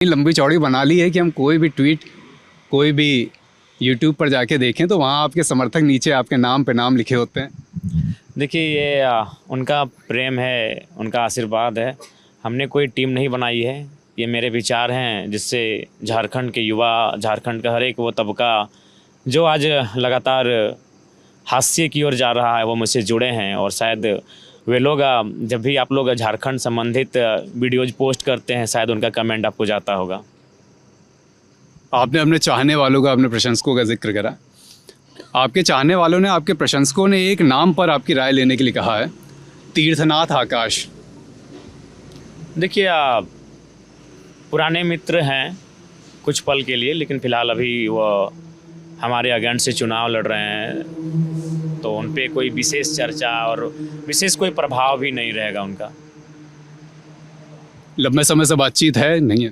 लंबी चौड़ी बना ली है कि हम कोई भी ट्वीट, कोई भी यूट्यूब पर जाके देखें तो वहाँ आपके समर्थक नीचे आपके नाम पे नाम लिखे होते हैं। देखिए ये उनका प्रेम है, उनका आशीर्वाद है। हमने कोई टीम नहीं बनाई है, ये मेरे विचार हैं जिससे झारखंड के युवा, झारखंड का हर एक वो तबका जो आज लगातार हास्य की ओर जा रहा है वो मुझसे जुड़े हैं। और शायद वे लोग जब भी आप लोग झारखंड संबंधित वीडियोज पोस्ट करते हैं शायद उनका कमेंट आपको जाता होगा। आपने अपने चाहने वालों का, अपने प्रशंसकों का जिक्र करा। आपके चाहने वालों ने, आपके प्रशंसकों ने एक नाम पर आपकी राय लेने के लिए कहा है, तीर्थनाथ आकाश। देखिए पुराने मित्र हैं कुछ पल के लिए, लेकिन फ़िलहाल अभी वो हमारे अगेंस्ट से चुनाव लड़ रहे हैं, तो उन पे कोई विशेष चर्चा और विशेष कोई प्रभाव भी नहीं रहेगा उनका। लंबे समय से बातचीत है नहीं है?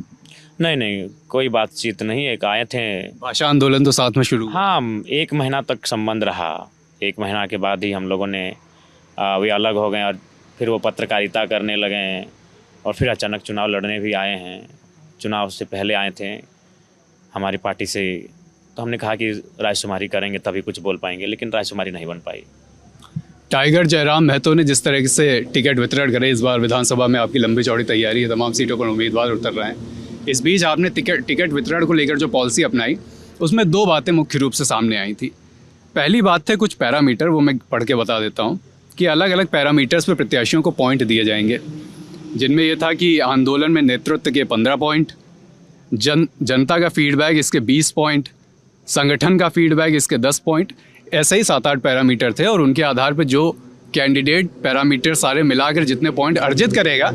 नहीं, कोई बातचीत नहीं। एक आए थे, भाषा आंदोलन तो साथ में शुरू हुआ। हाँ 1 महीना तक संबंध रहा। 1 महीना के बाद ही हम लोगों ने वे अलग हो गए और फिर वो पत्रकारिता करने लगे और फिर अचानक चुनाव लड़ने भी आए हैं। चुनाव से पहले आए थे हमारी पार्टी से, तो हमने कहा कि रायशुमारी करेंगे तभी कुछ बोल पाएंगे, लेकिन रायशुमारी नहीं बन पाई। टाइगर जयराम महतो ने जिस तरह से टिकट वितरण करे, इस बार विधानसभा में आपकी लंबी चौड़ी तैयारी है, तमाम सीटों पर उम्मीदवार उतर रहे हैं। इस बीच आपने टिकट वितरण को लेकर जो पॉलिसी अपनाई उसमें 2 बातें मुख्य रूप से सामने आई थी। पहली बात थे कुछ पैरामीटर, वो मैं पढ़ के बता देता हूँ कि अलग अलग पैरामीटर्स पर प्रत्याशियों को पॉइंट दिए जाएंगे, जिनमें यह था कि आंदोलन में नेतृत्व के 15 पॉइंट, जनता का फीडबैक इसके 20 पॉइंट, संगठन का फीडबैक इसके 10 पॉइंट। ऐसे ही 7-8 पैरामीटर थे और उनके आधार पर जो कैंडिडेट पैरामीटर सारे मिलाकर जितने पॉइंट अर्जित करेगा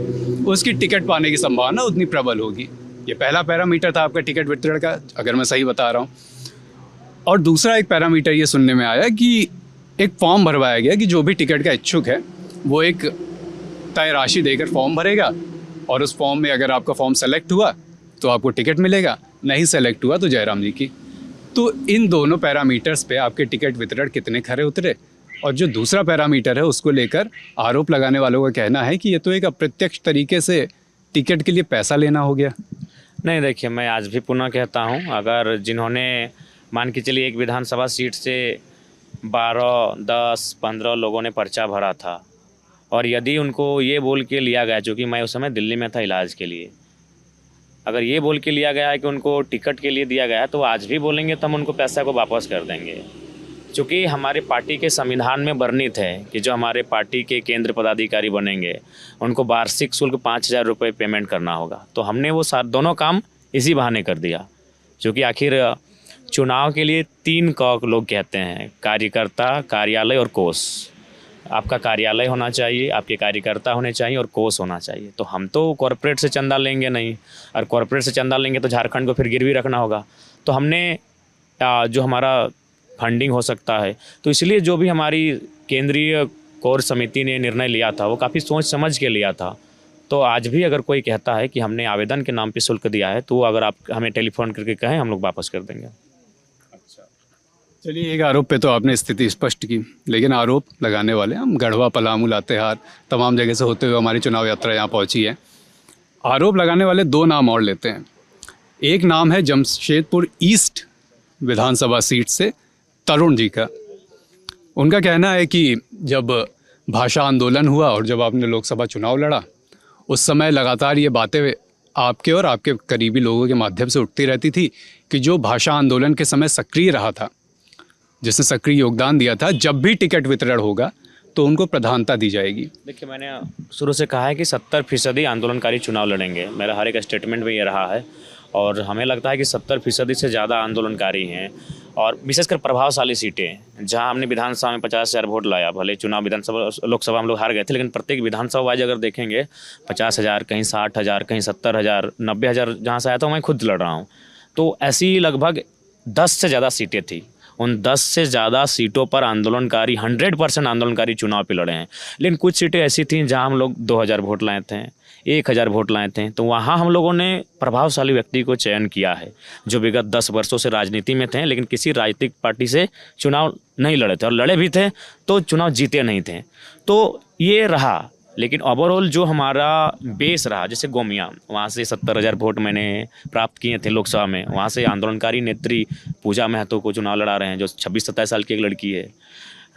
उसकी टिकट पाने की संभावना उतनी प्रबल होगी। ये पहला पैरामीटर था आपका टिकट वितरण का, अगर मैं सही बता रहा हूँ। और दूसरा एक पैरामीटर ये सुनने में आया कि एक फॉर्म भरवाया गया कि जो भी टिकट का इच्छुक है वो एक तय राशि देकर फॉर्म भरेगा और उस फॉर्म में अगर आपका फॉर्म सेलेक्ट हुआ तो आपको टिकट मिलेगा, नहीं सेलेक्ट हुआ तो जयराम जी की। तो इन दोनों पैरामीटर्स पे आपके टिकट वितरण कितने खरे उतरे। और जो दूसरा पैरामीटर है उसको लेकर आरोप लगाने वालों का कहना है कि ये तो एक अप्रत्यक्ष तरीके से टिकट के लिए पैसा लेना हो गया। नहीं देखिए, मैं आज भी पुनः कहता हूँ, अगर जिन्होंने मान के चलिए एक विधानसभा सीट से 12, 10, 15 लोगों ने पर्चा भरा था और यदि उनको ये बोल के लिया गया, जो कि मैं उस समय दिल्ली में था इलाज के लिए, अगर ये बोल के लिया गया है कि उनको टिकट के लिए दिया गया है तो आज भी बोलेंगे तो हम उनको पैसा को वापस कर देंगे। चूँकि हमारे पार्टी के संविधान में वर्णित है कि जो हमारे पार्टी के केंद्र पदाधिकारी बनेंगे उनको वार्षिक शुल्क 5,000 रुपये पेमेंट करना होगा। तो हमने वो दोनों काम इसी बहाने कर दिया, क्योंकि आखिर चुनाव के लिए 3 क लोग कहते हैं, कार्यकर्ता, कार्यालय और कोष। आपका कार्यालय होना चाहिए, आपके कार्यकर्ता होने चाहिए और कोष होना चाहिए। तो हम तो कॉरपोरेट से चंदा लेंगे नहीं, और कॉरपोरेट से चंदा लेंगे तो झारखंड को फिर गिरवी रखना होगा। तो हमने जो हमारा फंडिंग हो सकता है, तो इसलिए जो भी हमारी केंद्रीय कोर समिति ने निर्णय लिया था वो काफ़ी सोच समझ के लिया था। तो आज भी अगर कोई कहता है कि हमने आवेदन के नाम पे शुल्क दिया है तो अगर आप हमें टेलीफोन करके कहें हम लोग वापस कर देंगे। अच्छा, चलिए, एक आरोप पे तो आपने स्थिति स्पष्ट की, लेकिन आरोप लगाने वाले हम गढ़वा, पलामू, लातेहार तमाम जगह से होते हुए हमारी चुनाव यात्रा यहाँ पहुँची है। आरोप लगाने वाले 2 नाम और लेते हैं। एक नाम है जमशेदपुर ईस्ट विधानसभा सीट से तरुण जी का। उनका कहना है कि जब भाषा आंदोलन हुआ और जब आपने लोकसभा चुनाव लड़ा उस समय लगातार ये बातें आपके और आपके करीबी लोगों के माध्यम से उठती रहती थी कि जो भाषा आंदोलन के समय सक्रिय रहा था, जिसने सक्रिय योगदान दिया था, जब भी टिकट वितरण होगा तो उनको प्रधानता दी जाएगी। देखिए, मैंने शुरू से कहा है कि 70% आंदोलनकारी चुनाव लड़ेंगे। मेरा हर एक स्टेटमेंट में ये रहा है और हमें लगता है कि 70% से ज़्यादा आंदोलनकारी हैं और विशेषकर प्रभावशाली सीटें जहां हमने विधानसभा में 50,000 वोट लाया। भले चुनाव विधानसभा, लोकसभा हम लोग हार गए थे, लेकिन प्रत्येक विधानसभा वाइज अगर देखेंगे 50,000, कहीं 60,000, कहीं 70,000, 90,000 जहाँ से आया था मैं खुद लड़ रहा हूँ। तो ऐसी लगभग 10 से ज़्यादा सीटें थी। उन 10 से ज़्यादा सीटों पर आंदोलनकारी 100% आंदोलनकारी चुनाव पे लड़े हैं। लेकिन कुछ सीटें ऐसी थीं जहां हम लोग 2,000 वोट लाए थे, 1,000 वोट लाए थे। तो वहाँ हम लोगों ने प्रभावशाली व्यक्ति को चयन किया है जो विगत 10 वर्षों से राजनीति में थे, लेकिन किसी राजनीतिक पार्टी से चुनाव नहीं लड़े थे, और लड़े भी थे तो चुनाव जीते नहीं थे। तो ये रहा लेकिन ओवरऑल जो हमारा बेस रहा, जैसे गोमिया, वहाँ से 70,000 वोट मैंने प्राप्त किए थे लोकसभा में। वहाँ से आंदोलनकारी नेत्री पूजा महतो को चुनाव लड़ा रहे हैं, जो 26-27 साल की एक लड़की है।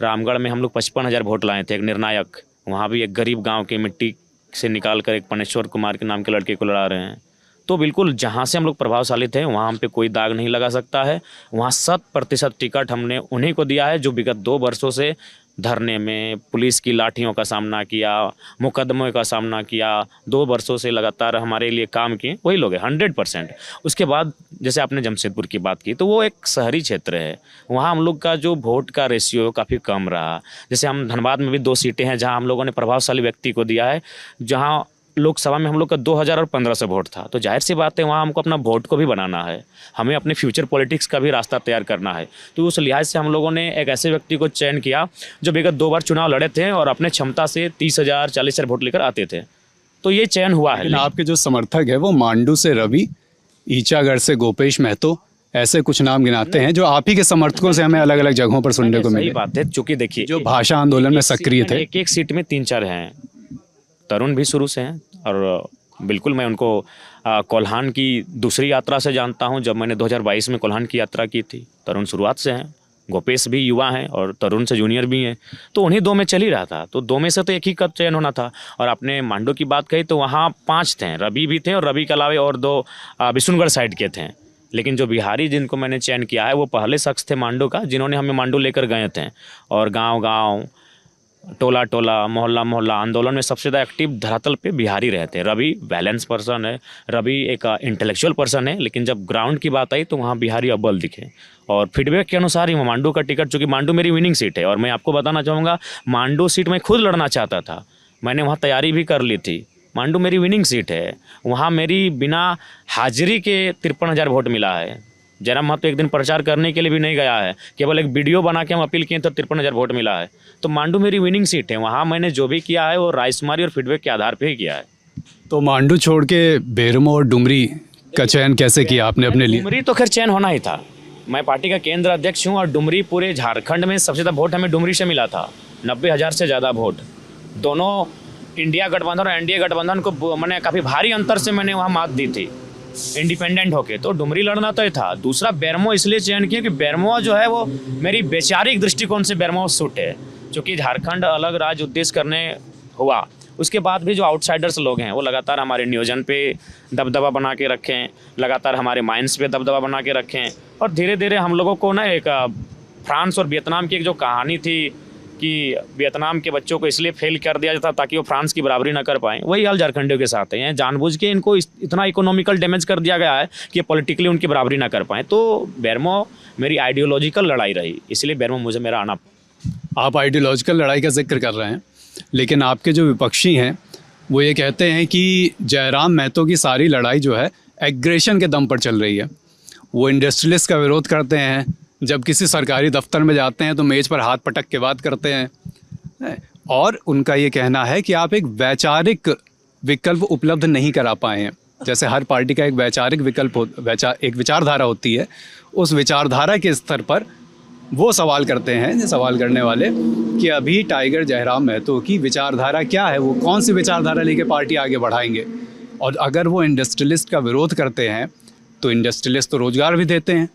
रामगढ़ में हम लोग 55,000 वोट लाए थे, एक निर्णायक। वहाँ भी एक गरीब गांव के मिट्टी से निकाल कर एक पनेश्वर कुमार के नाम के लड़के को लड़ा रहे हैं। तो बिल्कुल जहाँ से हम लोग प्रभावशाली थे वहाँ हम पे कोई दाग नहीं लगा सकता है। वहाँ 100% टिकट हमने उन्हीं को दिया है जो विगत 2 वर्षों से धरने में, पुलिस की लाठियों का सामना किया, मुकदमों का सामना किया, 2 वर्षों से लगातार हमारे लिए काम किए, वही लोग हैं 100%। उसके बाद जैसे आपने जमशेदपुर की बात की, तो वो एक शहरी क्षेत्र है, वहाँ हम लोग का जो वोट का रेशियो काफ़ी कम रहा। जैसे हम धनबाद में भी 2 सीटें हैं जहाँ हम लोगों ने प्रभावशाली व्यक्ति को दिया है, जहाँ लोकसभा में हम लोग का 2015 वोट था। तो जाहिर सी बात है वहाँ हमको अपना वोट को भी बनाना है, हमें अपने फ्यूचर पॉलिटिक्स का भी रास्ता तैयार करना है। तो उस लिहाज से हम लोगों ने एक ऐसे व्यक्ति को चयन किया जो विगत 2 बार चुनाव लड़े थे और अपने क्षमता से 30,000 40,000 वोट लेकर आते थे। तो ये चयन हुआ है। लेकिन आपके जो समर्थक है वो मांडू से रवि, ईचागढ़ से गोपेश महतो, ऐसे कुछ नाम गिनाते हैं जो आप ही के समर्थकों से हमें अलग अलग जगहों पर सुनने को सही मिले। बात है, चूँकि देखिए जो भाषा आंदोलन में सक्रिय थे, एक सीट में 3-4 हैं, तरुण भी शुरू से हैं। और बिल्कुल मैं उनको कोल्हान की दूसरी यात्रा से जानता हूं। जब मैंने 2022 में कोल्हान की यात्रा की थी, तरुण शुरुआत से हैं। गोपेश भी युवा हैं और तरुण से जूनियर भी हैं, तो उन्हीं 2 में चल ही रहा था। तो 2 में से तो एक ही का चयन होना था। और आपने मांडू की बात कही तो वहाँ 5 थे, रवि भी थे और रवि के अलावा और 2 बिशुनगढ़ साइड के थे। लेकिन जो बिहारी जिनको मैंने चयन किया है वो पहले शख्स थे मांडू का, जिन्होंने हमें मांडू लेकर गए थे और गाँव-गाँव, टोला टोला, मोहल्ला मोहल्ला आंदोलन में सबसे ज़्यादा एक्टिव धरातल पे बिहारी रहते हैं। रवि बैलेंस पर्सन है, रवि एक इंटेलेक्चुअल पर्सन है, लेकिन जब ग्राउंड की बात आई तो वहाँ बिहारी अव्वल दिखे। और फीडबैक के अनुसार ही मांडू का टिकट, चूँकि मांडू मेरी विनिंग सीट है और मैं आपको बताना चाहूँगा मांडू सीट मैं खुद लड़ना चाहता था, मैंने वहाँ तैयारी भी कर ली थी। मांडू मेरी विनिंग सीट है, वहाँ मेरी बिना हाजिरी के 53,000 वोट मिला है। जयराम महतो एक दिन प्रचार करने के लिए भी नहीं गया है, केवल एक वीडियो बना के हम अपील किए तो 53,000 वोट मिला है। तो मांडू मेरी विनिंग सीट है, वहाँ मैंने जो भी किया है वो रायशुमारी और फीडबैक के आधार पे ही किया है। तो मांडू छोड़ के बेरमो और डुमरी का चयन कैसे किया आपने अपने लिए? डुमरी तो खैर चयन होना ही था, मैं पार्टी का केंद्र अध्यक्ष हूँ और डुमरी पूरे झारखंड में सबसे ज़्यादा वोट हमें डुमरी से मिला था, 90,000 से ज़्यादा वोट। दोनों इंडिया गठबंधन और एनडीए गठबंधन को मैंने काफ़ी भारी अंतर से मैंने वहाँ मात दी थी इंडिपेंडेंट होके। तो डुमरी लड़ना तो ही था। दूसरा बेरमो इसलिए चयन किया कि बेरमो जो है वो मेरी वैचारिक दृष्टिकोण से बेरमो सूट है, क्योंकि झारखंड अलग राज्य उद्देश्य करने हुआ उसके बाद भी जो आउटसाइडर्स लोग हैं वो लगातार हमारे नियोजन पे दबदबा बना के रखें, लगातार हमारे माइंड्स पे दबदबा बना के रखें। और धीरे धीरे हम लोगों को ना एक फ्रांस और वियतनाम की एक जो कहानी थी कि वियतनाम के बच्चों को इसलिए फेल कर दिया जाता ताकि वो फ्रांस की बराबरी ना कर पाएँ, वही हाल झारखंडियों के साथ है। जानबूझ के इनको इतना इकोनॉमिकल डैमेज कर दिया गया है कि पॉलिटिकली उनकी बराबरी ना कर पाएँ। तो बेरमो मेरी आइडियोलॉजिकल लड़ाई रही, इसलिए बेरमो मुझे मेरा आना। आप आइडियोलॉजिकल लड़ाई का जिक्र कर रहे हैं, लेकिन आपके जो विपक्षी हैं वो ये कहते हैं कि जयराम महतो की सारी लड़ाई जो है एग्रेशन के दम पर चल रही है। वो इंडस्ट्रियलिस्ट का विरोध करते हैं, जब किसी सरकारी दफ्तर में जाते हैं तो मेज़ पर हाथ पटक के बात करते हैं। और उनका ये कहना है कि आप एक वैचारिक विकल्प उपलब्ध नहीं करा पाए हैं। जैसे हर पार्टी का एक वैचारिक विकल्प एक विचारधारा होती है, उस विचारधारा के स्तर पर वो सवाल करते हैं, सवाल करने वाले, कि अभी टाइगर जयराम महतो की विचारधारा क्या है, वो कौन सी विचारधारा लेके पार्टी आगे बढ़ाएंगे। और अगर वो इंडस्ट्रियलिस्ट का विरोध करते हैं तो इंडस्ट्रियलिस्ट तो रोज़गार भी देते हैं,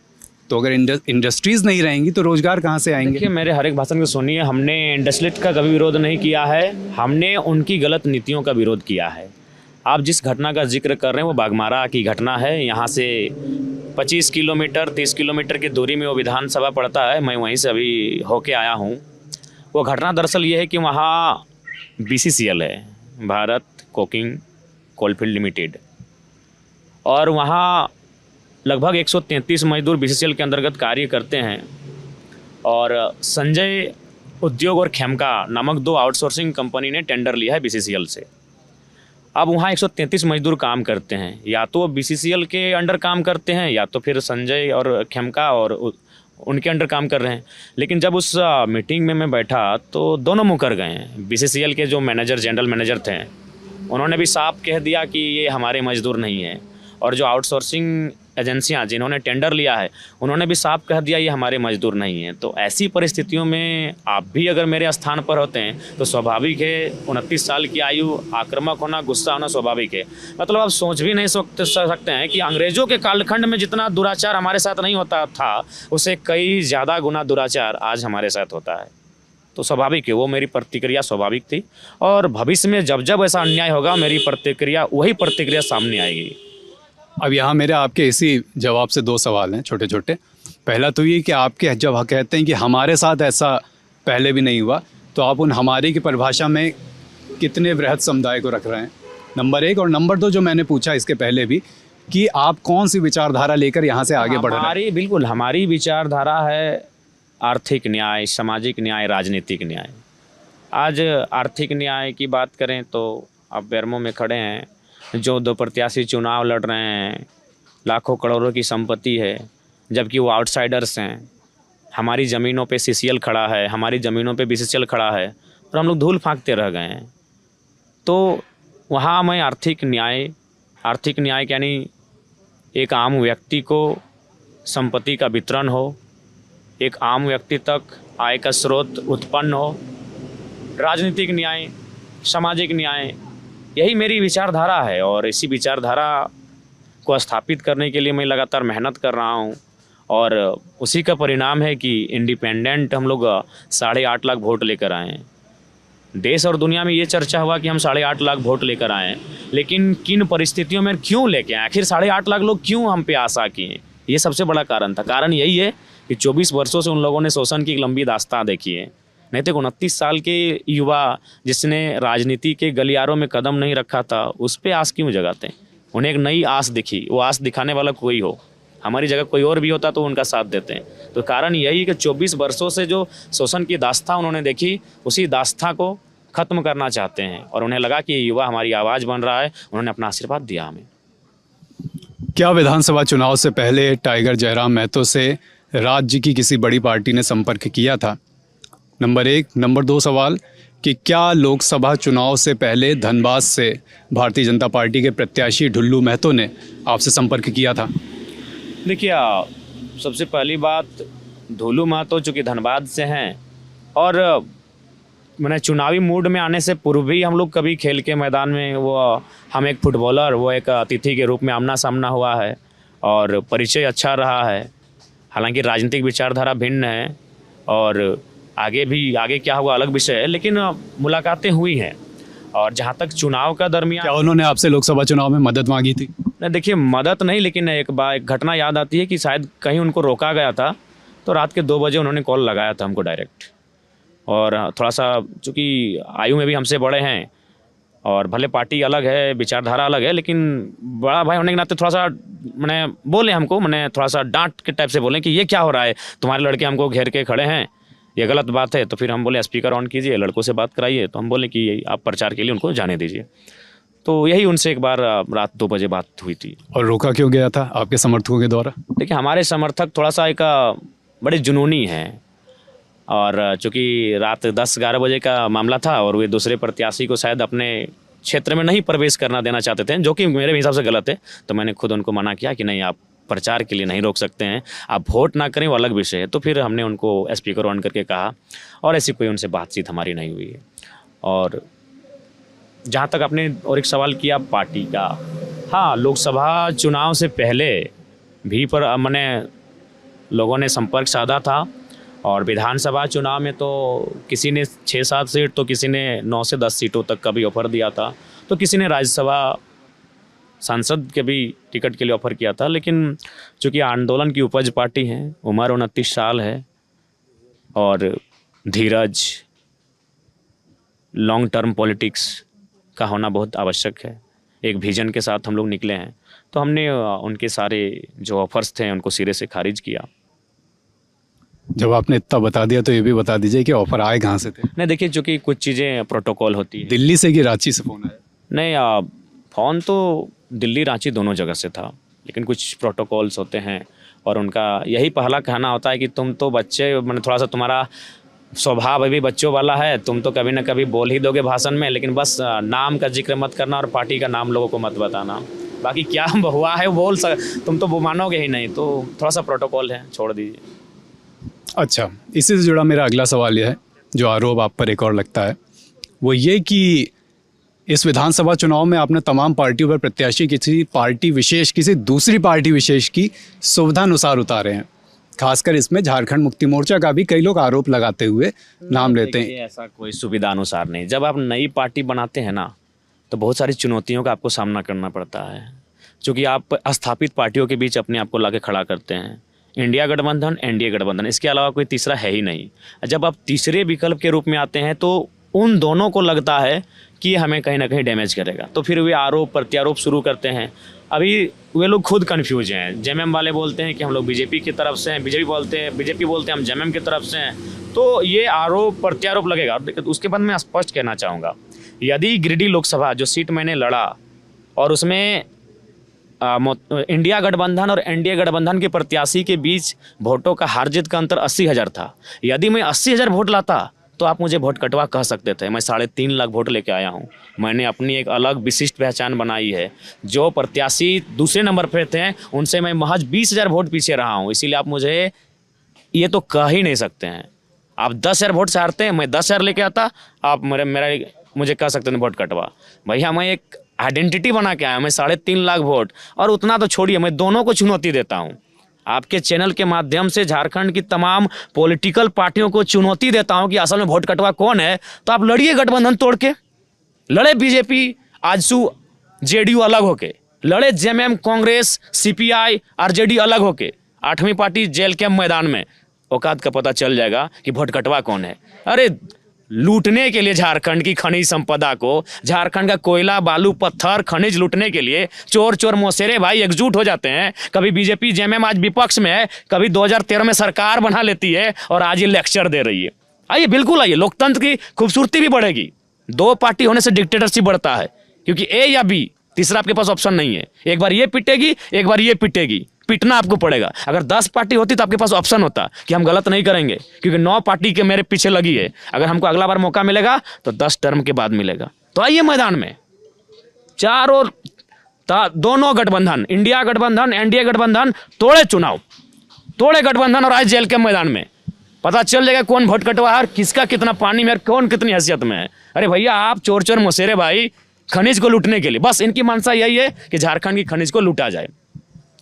तो अगर इंडस्ट्रीज़ नहीं रहेंगी तो रोज़गार कहाँ से आएंगे? देखिए मेरे हर एक भाषण को सुनिए, हमने इंडस्ट्रियलिस्ट का कभी विरोध नहीं किया है, हमने उनकी गलत नीतियों का विरोध किया है। आप जिस घटना का जिक्र कर रहे हैं वो बागमारा की घटना है। यहाँ से 25 किलोमीटर 30 किलोमीटर की दूरी में वो विधानसभा पड़ता है, मैं वहीं से अभी होके आया हूँ। वो घटना दरअसल ये है कि वहाँ BCCL है, भारत कोकिंग कोलफील्ड लिमिटेड, और वहाँ लगभग 133 मजदूर BCCL के अंतर्गत कार्य करते हैं। और संजय उद्योग और खेमका नामक 2 आउटसोर्सिंग कंपनी ने टेंडर लिया है BCCL से। अब वहाँ 133 मजदूर काम करते हैं, या तो BCCL के अंडर काम करते हैं या तो फिर संजय और खेमका और उनके अंडर काम कर रहे हैं। लेकिन जब उस मीटिंग में मैं बैठा तो दोनों मुकर गए हैं। BCCL के जो मैनेजर, जनरल मैनेजर थे, उन्होंने भी साफ कह दिया कि ये हमारे मजदूर नहीं हैं। और जो आउटसोर्सिंग एजेंसियां जिन्होंने टेंडर लिया है उन्होंने भी साफ कह दिया ये हमारे मजदूर नहीं हैं। तो ऐसी परिस्थितियों में आप भी अगर मेरे स्थान पर होते हैं तो स्वाभाविक है, 29 साल की आयु, आक्रामक होना, गुस्सा होना स्वाभाविक है। मतलब आप सोच भी नहीं सकते हैं कि अंग्रेज़ों के कालखंड में जितना दुराचार हमारे साथ नहीं होता था उससे कई ज़्यादा गुना दुराचार आज हमारे साथ होता है। तो स्वाभाविक है, वो मेरी प्रतिक्रिया स्वाभाविक थी और भविष्य में जब जब ऐसा अन्याय होगा मेरी प्रतिक्रिया वही प्रतिक्रिया सामने आएगी। अब यहाँ मेरे आपके इसी जवाब से 2 सवाल हैं छोटे छोटे। पहला तो ये कि आपके जब कहते हैं कि हमारे साथ ऐसा पहले भी नहीं हुआ, तो आप उन हमारे की परिभाषा में कितने वृहद समुदाय को रख रहे हैं, नंबर 1। और नंबर 2 जो मैंने पूछा इसके पहले भी कि आप कौन सी विचारधारा लेकर यहाँ से आगे बढ़ रहे हैं? बिल्कुल हमारी विचारधारा है आर्थिक न्याय, सामाजिक न्याय, राजनीतिक न्याय। आज आर्थिक न्याय की बात करें तो आप बेरमो में खड़े हैं, जो 2 प्रत्याशी चुनाव लड़ रहे हैं, लाखों करोड़ों की संपत्ति है, जबकि वो आउटसाइडर्स हैं। हमारी ज़मीनों पे सीसीएल खड़ा है, हमारी ज़मीनों पे बीसीसीएल खड़ा है और हम लोग धूल फांकते रह गए हैं। तो वहाँ मैं आर्थिक न्याय यानी एक आम व्यक्ति को संपत्ति का वितरण हो, एक आम व्यक्ति तक आय का स्रोत उत्पन्न हो, राजनीतिक न्याय, सामाजिक न्याय, यही मेरी विचारधारा है। और इसी विचारधारा को स्थापित करने के लिए मैं लगातार मेहनत कर रहा हूँ और उसी का परिणाम है कि इंडिपेंडेंट हम लोग 8.5 लाख वोट लेकर आए हैं। देश और दुनिया में ये चर्चा हुआ कि हम 8.5 लाख वोट लेकर आए हैं, लेकिन किन परिस्थितियों में क्यों लेके आए, आखिर 8.5 लाख लोग क्यों हम पे आशा किए, ये सबसे बड़ा कारण था। कारण यही है कि 24 वर्षों से उन लोगों ने शोषण की एक लंबी दास्तां देखी है। नहीं तो 29 साल के युवा जिसने राजनीति के गलियारों में कदम नहीं रखा था उस पर आस क्यों जगाते हैं? उन्हें एक नई आस दिखी, वो आस दिखाने वाला कोई हो, हमारी जगह कोई और भी होता तो उनका साथ देते हैं। तो कारण यही कि 24 वर्षों से जो शोषण की दास्तां उन्होंने देखी, उसी दास्तां को ख़त्म करना चाहते हैं और उन्हें लगा कि ये युवा हमारी आवाज़ बन रहा है, उन्होंने अपना आशीर्वाद दिया हमें। क्या विधानसभा चुनाव से पहले टाइगर जयराम महतो से राज्य की किसी बड़ी पार्टी ने संपर्क किया था? नंबर 1। नंबर 2 सवाल कि क्या लोकसभा चुनाव से पहले धनबाद से भारतीय जनता पार्टी के प्रत्याशी ढुल्लू महतो ने आपसे संपर्क किया था? देखिए, सबसे पहली बात, ढुल्लू महतो चूँकि धनबाद से हैं और मैंने चुनावी मूड में आने से पूर्व भी हम लोग कभी खेल के मैदान में हम एक फुटबॉलर, वो एक अतिथि के रूप में आमना सामना हुआ है और परिचय अच्छा रहा है। हालांकि राजनीतिक विचारधारा भिन्न है और आगे क्या हुआ अलग विषय है, लेकिन मुलाकातें हुई हैं। और जहाँ तक चुनाव का दरमियान, क्या उन्होंने आपसे लोकसभा चुनाव में मदद मांगी थी? नहीं, देखिए मदद नहीं, लेकिन एक घटना याद आती है कि शायद कहीं उनको रोका गया था, तो रात के 2 बजे उन्होंने कॉल लगाया था हमको डायरेक्ट। और थोड़ा सा चूँकि आयु में भी हमसे बड़े हैं और भले पार्टी अलग है, विचारधारा अलग है, लेकिन बड़ा भाई होने के नाते थोड़ा सा मैंने बोले हमको, मैंने थोड़ा सा डांट के टाइप से बोले कि ये क्या हो रहा है, तुम्हारे लड़के हमको घेर के खड़े हैं, ये गलत बात है। तो फिर हम बोले स्पीकर ऑन कीजिए, लड़कों से बात कराइए। तो हम बोले कि आप प्रचार के लिए उनको जाने दीजिए। तो यही उनसे एक बार रात 2 बजे बात हुई थी। और रोका क्यों गया था आपके समर्थकों के द्वारा? देखिए, हमारे समर्थक थोड़ा सा एक बड़े जुनूनी हैं और चूँकि रात 10-11 बजे का मामला था और वे दूसरे प्रत्याशी को शायद अपने क्षेत्र में नहीं प्रवेश करना देना चाहते थे, जो कि मेरे हिसाब से गलत है। तो मैंने खुद उनको मना किया कि नहीं, आप प्रचार के लिए नहीं रोक सकते हैं, आप वोट ना करें वो अलग विषय है। तो फिर हमने उनको स्पीकर ऑन करके कहा और ऐसी कोई उनसे बातचीत हमारी नहीं हुई है। और जहाँ तक आपने और एक सवाल किया पार्टी का, हाँ, लोकसभा चुनाव से पहले भी पर मैंने लोगों ने संपर्क साधा था और विधानसभा चुनाव में तो किसी ने 6-7 सीट, तो किसी ने 9 से 10 सीटों तक का भी ऑफ़र दिया था, तो किसी ने राज्यसभा सांसद के भी टिकट के लिए ऑफ़र किया था। लेकिन चूँकि आंदोलन की उपज पार्टी है, उम्र 29 साल है और धीरज, लॉन्ग टर्म पॉलिटिक्स का होना बहुत आवश्यक है। एक विजन के साथ हम लोग निकले हैं, तो हमने उनके सारे जो ऑफ़र्स थे उनको सिरे से खारिज किया। जब आपने इतना बता दिया तो ये भी बता दीजिए कि ऑफ़र आए कहाँ से थे? नहीं, देखिए, चूँकि कुछ चीज़ें प्रोटोकॉल होती है। दिल्ली से कि रांची से फ़ोन आया? नहीं, फ़ोन तो दिल्ली रांची दोनों जगह से था, लेकिन कुछ प्रोटोकॉल्स होते हैं और उनका यही पहला कहना होता है कि तुम तो बच्चे, मैंने थोड़ा सा तुम्हारा स्वभाव अभी बच्चों वाला है, तुम तो कभी ना कभी बोल ही दोगे भाषण में, लेकिन बस नाम का जिक्र मत करना और पार्टी का नाम लोगों को मत बताना। बाकी क्या हुआ है वो तुम तो वो मानोगे ही नहीं, तो थोड़ा सा प्रोटोकॉल है, छोड़ दीजिए। अच्छा, इसी से जुड़ा मेरा अगला सवाल यह है, जो आरोप आप पर एक और लगता है वो ये कि इस विधानसभा चुनाव में आपने तमाम पार्टियों पर प्रत्याशी किसी पार्टी विशेष, किसी दूसरी पार्टी विशेष की सुविधानुसार उतारे हैं। खासकर इसमें झारखंड मुक्ति मोर्चा का भी कई लोग आरोप लगाते हुए नाम लेते हैं। ऐसा कोई सुविधा अनुसार नहीं। जब आप नई पार्टी बनाते हैं ना, तो बहुत सारी चुनौतियों का आपको सामना करना पड़ता है, क्योंकि आप स्थापित पार्टियों के बीच अपने आप को लाके खड़ा करते हैं। इंडिया गठबंधन, एनडीए गठबंधन, इसके अलावा कोई तीसरा है ही नहीं। जब आप तीसरे विकल्प के रूप में आते हैं तो उन दोनों को लगता है कि हमें कहीं ना कहीं डैमेज करेगा, तो फिर वे आरोप प्रत्यारोप शुरू करते हैं। अभी वे लोग खुद कन्फ्यूज हैं। जेएमएम वाले बोलते हैं कि हम लोग बीजेपी की तरफ से हैं, बीजेपी बोलते हैं हम जेएमएम की तरफ से हैं। तो ये आरोप प्रत्यारोप लगेगा। उसके बाद मैं स्पष्ट कहना चाहूँगा, यदि गिरिडीह लोकसभा जो सीट मैंने लड़ा और उसमें इंडिया गठबंधन और एनडीए गठबंधन के प्रत्याशी के बीच वोटों का हार जीत का अंतर 80,000 था, यदि मैं 80,000 वोट लाता तो आप मुझे वोट कटवा कह सकते थे। मैं 3.5 लाख वोट लेके आया हूँ। मैंने अपनी एक अलग विशिष्ट पहचान बनाई है। जो प्रत्याशी दूसरे नंबर पर थे उनसे मैं महज 20,000 वोट पीछे रहा हूँ। इसीलिए आप मुझे ये तो कह ही नहीं सकते हैं। आप 10,000 वोट से हारते हैं, मैं 10,000 लेके आता, आप मुझे कह सकते हैं वोट कटवा। भैया मैं एक आइडेंटिटी बना के आया, मैं 3.5 लाख वोट, और उतना तो छोड़िए, मैं दोनों को चुनौती देता हूँ। आपके चैनल के माध्यम से झारखंड की तमाम पॉलिटिकल पार्टियों को चुनौती देता हूं कि असल में वोट कटवा कौन है। तो आप लड़िए गठबंधन तोड़ के, लड़े बीजेपी आजसू जेडीयू अलग होके, लड़े जेएमएम कांग्रेस सीपीआई आरजेडी अलग होके, 8वीं पार्टी जेल के मैदान में, औकात का पता चल जाएगा कि वोट कटवा कौन है। अरे लूटने के लिए झारखंड की खनिज संपदा को, झारखंड का कोयला बालू पत्थर खनिज लूटने के लिए चोर चोर मौसेरे भाई एकजुट हो जाते हैं। कभी बीजेपी जेएमएम आज विपक्ष में है, कभी 2013 में सरकार बना लेती है और आज ये लेक्चर दे रही है। आइए, बिल्कुल आइए, लोकतंत्र की खूबसूरती भी बढ़ेगी। 2 पार्टी होने से डिक्टेटरशिप बढ़ता है, क्योंकि ए या बी, तीसरा आपके पास ऑप्शन नहीं है। एक बार ये पिटेगी, एक बार ये पिटेगी, पिटना आपको पड़ेगा। अगर 10 पार्टी होती तो आपके पास ऑप्शन होता कि हम गलत नहीं करेंगे, क्योंकि 9 पार्टी के मेरे पीछे लगी है। अगर हमको अगला बार मौका मिलेगा तो 10 टर्म के बाद मिलेगा। तो आइए मैदान में, चारों दोनों गठबंधन, इंडिया गठबंधन एनडीए गठबंधन तोड़े चुनाव, तोड़े गठबंधन, और आज जेल के मैदान में पता चल जाएगा कौन वोट कटवा है, किसका कितना पानी में, कौन कितनी हैसियत में है। अरे भैया, आप चोर चोर मौसेरे भाई खनिज को लूटने के लिए, बस इनकी मंशा यही है कि झारखंड की खनिज को लूटा जाए।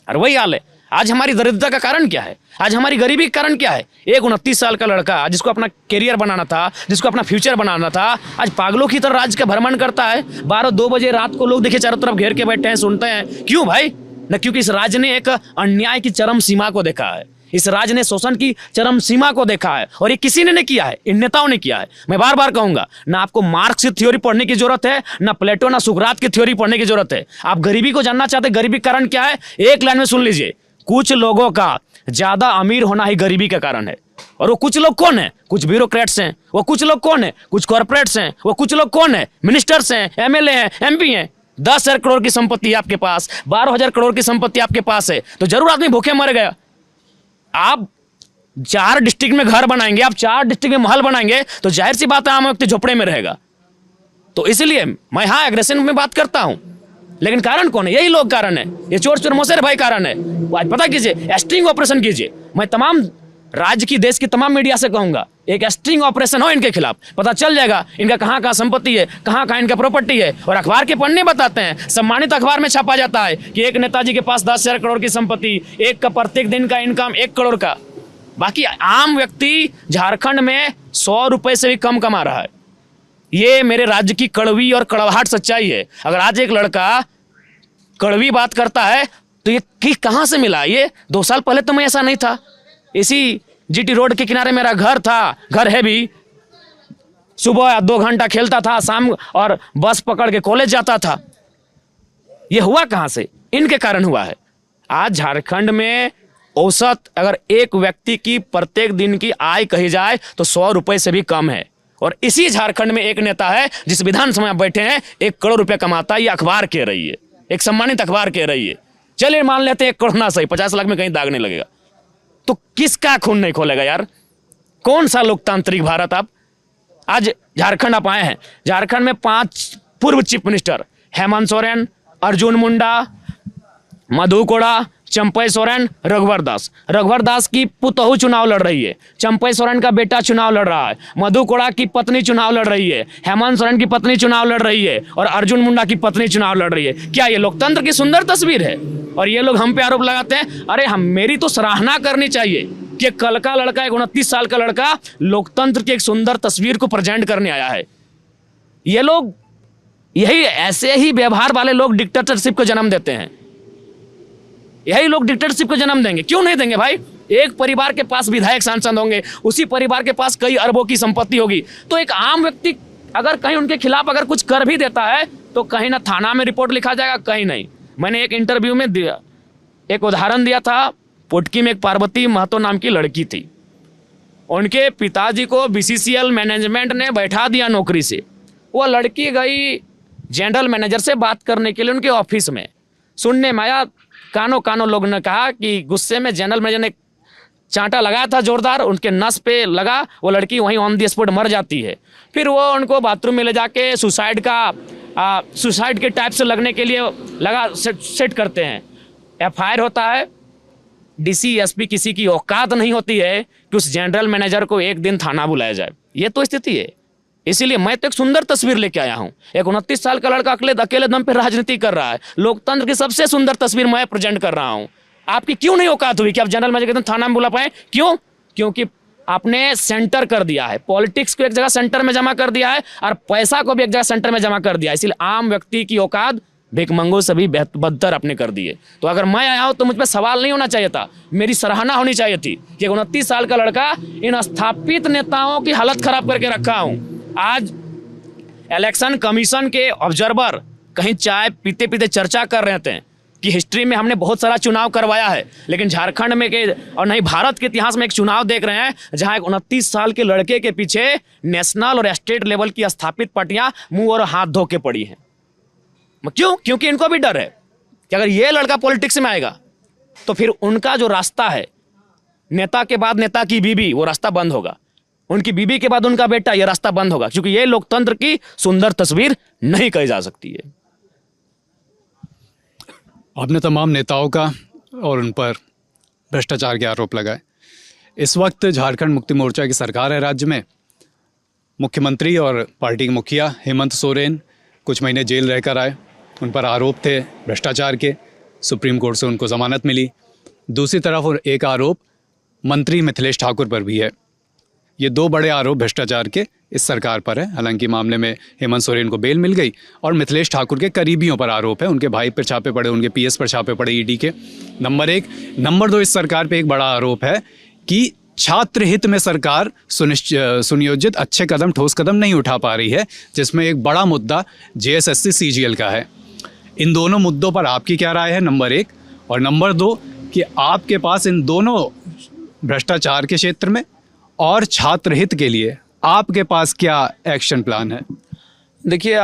और वही हाल है। आज हमारी दरिद्रता का कारण क्या है? आज हमारी गरीबी का कारण क्या है? एक 29 साल का लड़का जिसको अपना करियर बनाना था, जिसको अपना फ्यूचर बनाना था, आज पागलों की तरह राज्य का भ्रमण करता है। 12-2 बजे रात को लोग देखिए चारों तरफ घेर के बैठे हैं, सुनते हैं। क्यों भाई? न क्योंकि इस राज्य ने एक अन्याय की चरम सीमा को देखा है, इस राज्य ने शोषण की चरम सीमा को देखा है, और ये किसी ने नहीं किया है, इन नेताओं ने किया है। मैं बार बार कहूंगा, ना आपको मार्क्स की थ्योरी पढ़ने की जरूरत है, ना प्लेटो ना सुकरात की थ्योरी पढ़ने की जरूरत है। आप गरीबी को जानना चाहते हैं, गरीबी का कारण क्या है? एक लाइन में सुन लीजिए, कुछ लोगों का ज्यादा अमीर होना ही गरीबी का कारण है। और वो कुछ लोग कौन है? कुछ ब्यूरोक्रेट्स हैं। वो कुछ लोग कौन है? कुछ कॉर्पोरेट्स हैं। वो कुछ लोग कौन है? मिनिस्टर्स हैं, एमएलए हैं, एमपी हैं। 10,000 करोड़ की संपत्ति आपके पास, 12,000 करोड़ की संपत्ति आपके पास है, तो जरूर आदमी भूखे मर गया। आप 4 डिस्ट्रिक्ट में घर बनाएंगे, आप 4 डिस्ट्रिक्ट में महल बनाएंगे, तो जाहिर सी बात है आम व्यक्ति झोपड़े में रहेगा। तो इसलिए मैं हाँ एग्रेशन में बात करता हूं, लेकिन कारण कौन है? यही लोग कारण है, ये चोर चोर मौसेरे भाई कारण है। आज पता कीजिए, स्टिंग ऑपरेशन कीजिए। मैं तमाम राज्य की, देश की तमाम मीडिया से कहूंगा, एक स्टिंग ऑपरेशन हो इनके खिलाफ, पता चल जाएगा इनका कहाँ कहाँ संपत्ति है, कहाँ कहाँ इनका प्रॉपर्टी है। और अखबार के पन्ने बताते हैं, सम्मानित अखबार में छापा जाता है कि एक नेताजी के पास 10,000 करोड़ की संपत्ति, एक का प्रत्येक दिन का इनकम 1 करोड़ का। बाकी आम व्यक्ति झारखंड में 100 रुपए से भी कम कमा रहा है। ये मेरे राज्य की कड़वी और कड़वाहट सच्चाई है। अगर आज एक लड़का कड़वी बात करता है तो ये कहाँ से मिला? ये 2 साल पहले तो मैं ऐसा नहीं था। इसी जीटी रोड के किनारे मेरा घर था, घर है भी। सुबह 2 घंटा खेलता था, शाम और बस पकड़ के कॉलेज जाता था। ये हुआ कहाँ से? इनके कारण हुआ है। आज झारखंड में औसत अगर एक व्यक्ति की प्रत्येक दिन की आय कही जाए तो 100 रुपए से भी कम है। और इसी झारखंड में एक नेता है जिस विधानसभा में बैठे हैं, 1 करोड़ रुपया कमाता है। ये अखबार कह रही है, एक सम्मानित अखबार कह रही है। चलिए मान लेते हैं 1 करोड़ ना सही, 50 लाख में कहीं दाग नहीं लगेगा। तो किसका खून नहीं खोलेगा यार? कौन सा लोकतांत्रिक भारत आप? आज झारखंड आप आए हैं, झारखंड में 5 पूर्व चीफ मिनिस्टर, हेमंत सोरेन, अर्जुन मुंडा, मधु कोड़ा, चंपई सोरेन, रघुवर दास की पुतहू चुनाव लड़ रही है, चंपई सोरेन का बेटा चुनाव लड़ रहा है, मधु कोड़ा की पत्नी चुनाव लड़ रही है, हेमंत सोरेन की पत्नी चुनाव लड़ रही है और अर्जुन मुंडा की पत्नी चुनाव लड़ रही है। क्या ये लोकतंत्र की सुंदर तस्वीर है? और ये लोग हम पे आरोप लगाते हैं। अरे हम, मेरी तो सराहना करनी चाहिए कि कल का लड़का, एक 29 साल का लड़का लोकतंत्र की एक सुंदर तस्वीर को प्रेजेंट करने आया है। ये लोग, यही ऐसे ही व्यवहार वाले लोग डिक्टेटरशिप को जन्म देते हैं। यही लोग डिक्टेटरशिप को जन्म देंगे, क्यों नहीं देंगे भाई? एक परिवार के पास विधायक सांसद होंगे, उसी परिवार के पास कई अरबों की संपत्ति होगी, तो एक आम व्यक्ति अगर कहीं उनके खिलाफ अगर कुछ कर भी देता है तो कहीं ना थाना में रिपोर्ट लिखा जाएगा, कहीं नहीं। मैंने एक इंटरव्यू में एक उदाहरण दिया था, पुटकी में एक पार्वती महतो नाम की लड़की थी, उनके पिताजी को BCCL मैनेजमेंट ने बैठा दिया नौकरी से। वो लड़की गई जनरल मैनेजर से बात करने के लिए उनके ऑफिस में, सुनने में आया, कानों लोग ने कहा कि गुस्से में जनरल मैनेजर ने चांटा लगाया था जोरदार, उनके नस पे लगा, वो लड़की वहीं ऑन दी स्पॉट मर जाती है। फिर वो उनको बाथरूम में ले जाके सुसाइड के टाइप से लगने के लिए लगा सेट करते हैं। FIR होता है, DC SP किसी की औकात नहीं होती है कि उस जनरल मैनेजर को एक दिन थाना बुलाया जाए। ये तो स्थिति है। इसीलिए मैं तो एक सुंदर तस्वीर लेके आया हूँ। एक 29 साल का लड़का अकेले दम पे राजनीति कर रहा है, लोकतंत्र की सबसे सुंदर तस्वीर मैं प्रेजेंट कर रहा हूँ। आपकी क्यों नहीं औकात हुई कि आप जनरल मैनेजर के थाना में बुला पाए? क्यों? क्योंकि आपने सेंटर कर दिया है, पॉलिटिक्स को एक जगह सेंटर में जमा कर दिया है और पैसा को भी एक जगह सेंटर में जमा कर दिया है। इसलिए आम व्यक्ति की औकात भिखमंगों से भी बदतर आपने कर दिए। तो अगर मैं आया हूँ तो मुझ पर सवाल नहीं होना चाहिए था, मेरी सराहना होनी चाहिए थी कि 29 साल का लड़का इन स्थापित नेताओं की हालत खराब करके रखा हूँ। आज इलेक्शन कमीशन के ऑब्जर्वर कहीं चाय पीते पीते चर्चा कर रहे थे कि हिस्ट्री में हमने बहुत सारा चुनाव करवाया है, लेकिन झारखंड में के और नहीं भारत के इतिहास में एक चुनाव देख रहे हैं जहां एक 29 साल के लड़के के पीछे नेशनल और स्टेट लेवल की स्थापित पार्टियां मुंह और हाथ धो के पड़ी हैं। क्यों? क्योंकि इनको भी डर है कि अगर ये लड़का पॉलिटिक्स में आएगा तो फिर उनका जो रास्ता है, नेता के बाद नेता की बीबी, वो रास्ता बंद होगा, उनकी बीबी के बाद उनका बेटा, यह रास्ता बंद होगा, क्योंकि ये लोकतंत्र की सुंदर तस्वीर नहीं कही जा सकती है। आपने तमाम नेताओं का और उन पर भ्रष्टाचार के आरोप लगाए। इस वक्त झारखंड मुक्ति मोर्चा की सरकार है राज्य में। मुख्यमंत्री और पार्टी के मुखिया हेमंत सोरेन कुछ महीने जेल रहकर आए, उन पर आरोप थे भ्रष्टाचार के, सुप्रीम कोर्ट से उनको जमानत मिली। दूसरी तरफ और एक आरोप मंत्री मिथिलेश ठाकुर पर भी है। ये 2 बड़े आरोप भ्रष्टाचार के इस सरकार पर है। हालांकि मामले में हेमंत सोरेन को बेल मिल गई और मिथिलेश ठाकुर के करीबियों पर आरोप है, उनके भाई पर छापे पड़े, उनके PS पर छापे पड़े ED के। नंबर 1। नंबर 2, इस सरकार पे एक बड़ा आरोप है कि छात्र हित में सरकार सुनियोजित अच्छे कदम, ठोस कदम नहीं उठा पा रही है, जिसमें एक बड़ा मुद्दा JSSC CGL का है। इन दोनों मुद्दों पर आपकी क्या राय है? नंबर 1। और नंबर 2 कि आपके पास इन दोनों भ्रष्टाचार के क्षेत्र में और छात्र हित के लिए आपके पास क्या एक्शन प्लान है? देखिए,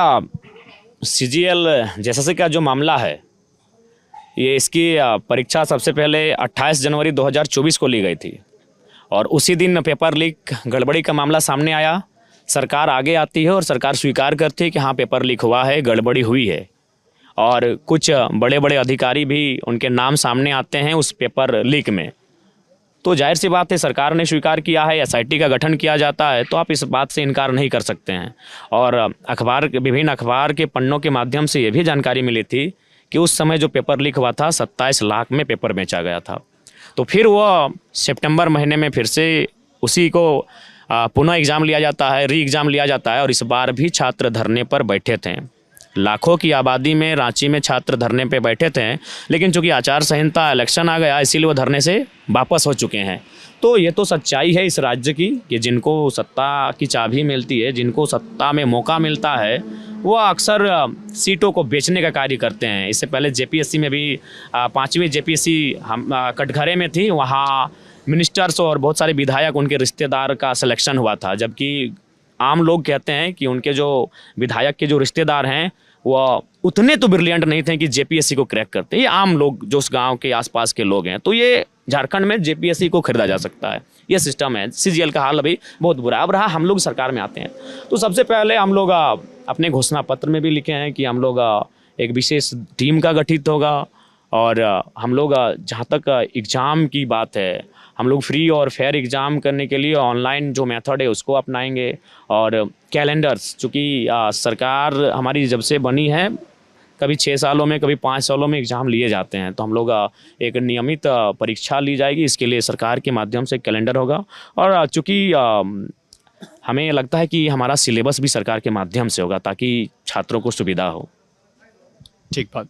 CGL JSSC का जो मामला है, ये इसकी परीक्षा सबसे पहले 28 जनवरी 2024 को ली गई थी और उसी दिन पेपर लीक गड़बड़ी का मामला सामने आया। सरकार आगे आती है और सरकार स्वीकार करती है कि हाँ पेपर लीक हुआ है, गड़बड़ी हुई है, और कुछ बड़े बड़े अधिकारी भी उनके नाम सामने आते हैं उस पेपर लीक में। तो जाहिर सी बात है, सरकार ने स्वीकार किया है, SIT का गठन किया जाता है, तो आप इस बात से इनकार नहीं कर सकते हैं। और विभिन्न अखबार के पन्नों के माध्यम से ये भी जानकारी मिली थी कि उस समय जो पेपर लीक हुआ था 27 लाख में पेपर बेचा गया था। तो फिर वो सितंबर महीने में फिर से उसी को पुनः एग्ज़ाम लिया जाता है, री एग्ज़ाम लिया जाता है, और इस बार भी छात्र धरने पर बैठे थे। लाखों की आबादी में रांची में छात्र धरने पे बैठे थे, लेकिन चूंकि आचार संहिता, इलेक्शन आ गया, इसीलिए वो धरने से वापस हो चुके हैं। तो ये तो सच्चाई है इस राज्य की कि जिनको सत्ता की चाबी मिलती है, जिनको सत्ता में मौका मिलता है, वो अक्सर सीटों को बेचने का कार्य करते हैं। इससे पहले JPSC में भी 5वीं JPSC हम कटघरे में थी, वहाँ मिनिस्टर्स और बहुत सारे विधायक उनके रिश्तेदार का सिलेक्शन हुआ था, जबकि आम लोग कहते हैं कि उनके जो विधायक के जो रिश्तेदार हैं वो उतने तो ब्रिलियंट नहीं थे कि JPSC को क्रैक करते। ये आम लोग जो उस गांव के आसपास के लोग हैं, तो ये झारखंड में जेपीएससी को खरीदा जा सकता है, ये सिस्टम है। सीजीएल का हाल अभी बहुत बुरा है। अब रहा हम लोग सरकार में आते हैं, तो सबसे पहले हम लोग अपने घोषणा पत्र में भी लिखे हैं कि हम लोग एक विशेष टीम का गठित होगा, और हम लोग जहाँ तक एग्ज़ाम की बात है, हम लोग फ्री और फेयर एग्ज़ाम करने के लिए ऑनलाइन जो मेथड है उसको अपनाएंगे। और कैलेंडर्स, चूँकि सरकार हमारी जब से बनी है, कभी 6 सालों में कभी 5 सालों में एग्ज़ाम लिए जाते हैं, तो हम लोग एक नियमित परीक्षा ली जाएगी। इसके लिए सरकार के माध्यम से कैलेंडर होगा, और चूँकि हमें लगता है कि हमारा सिलेबस भी सरकार के माध्यम से होगा ताकि छात्रों को सुविधा हो। ठीक बात।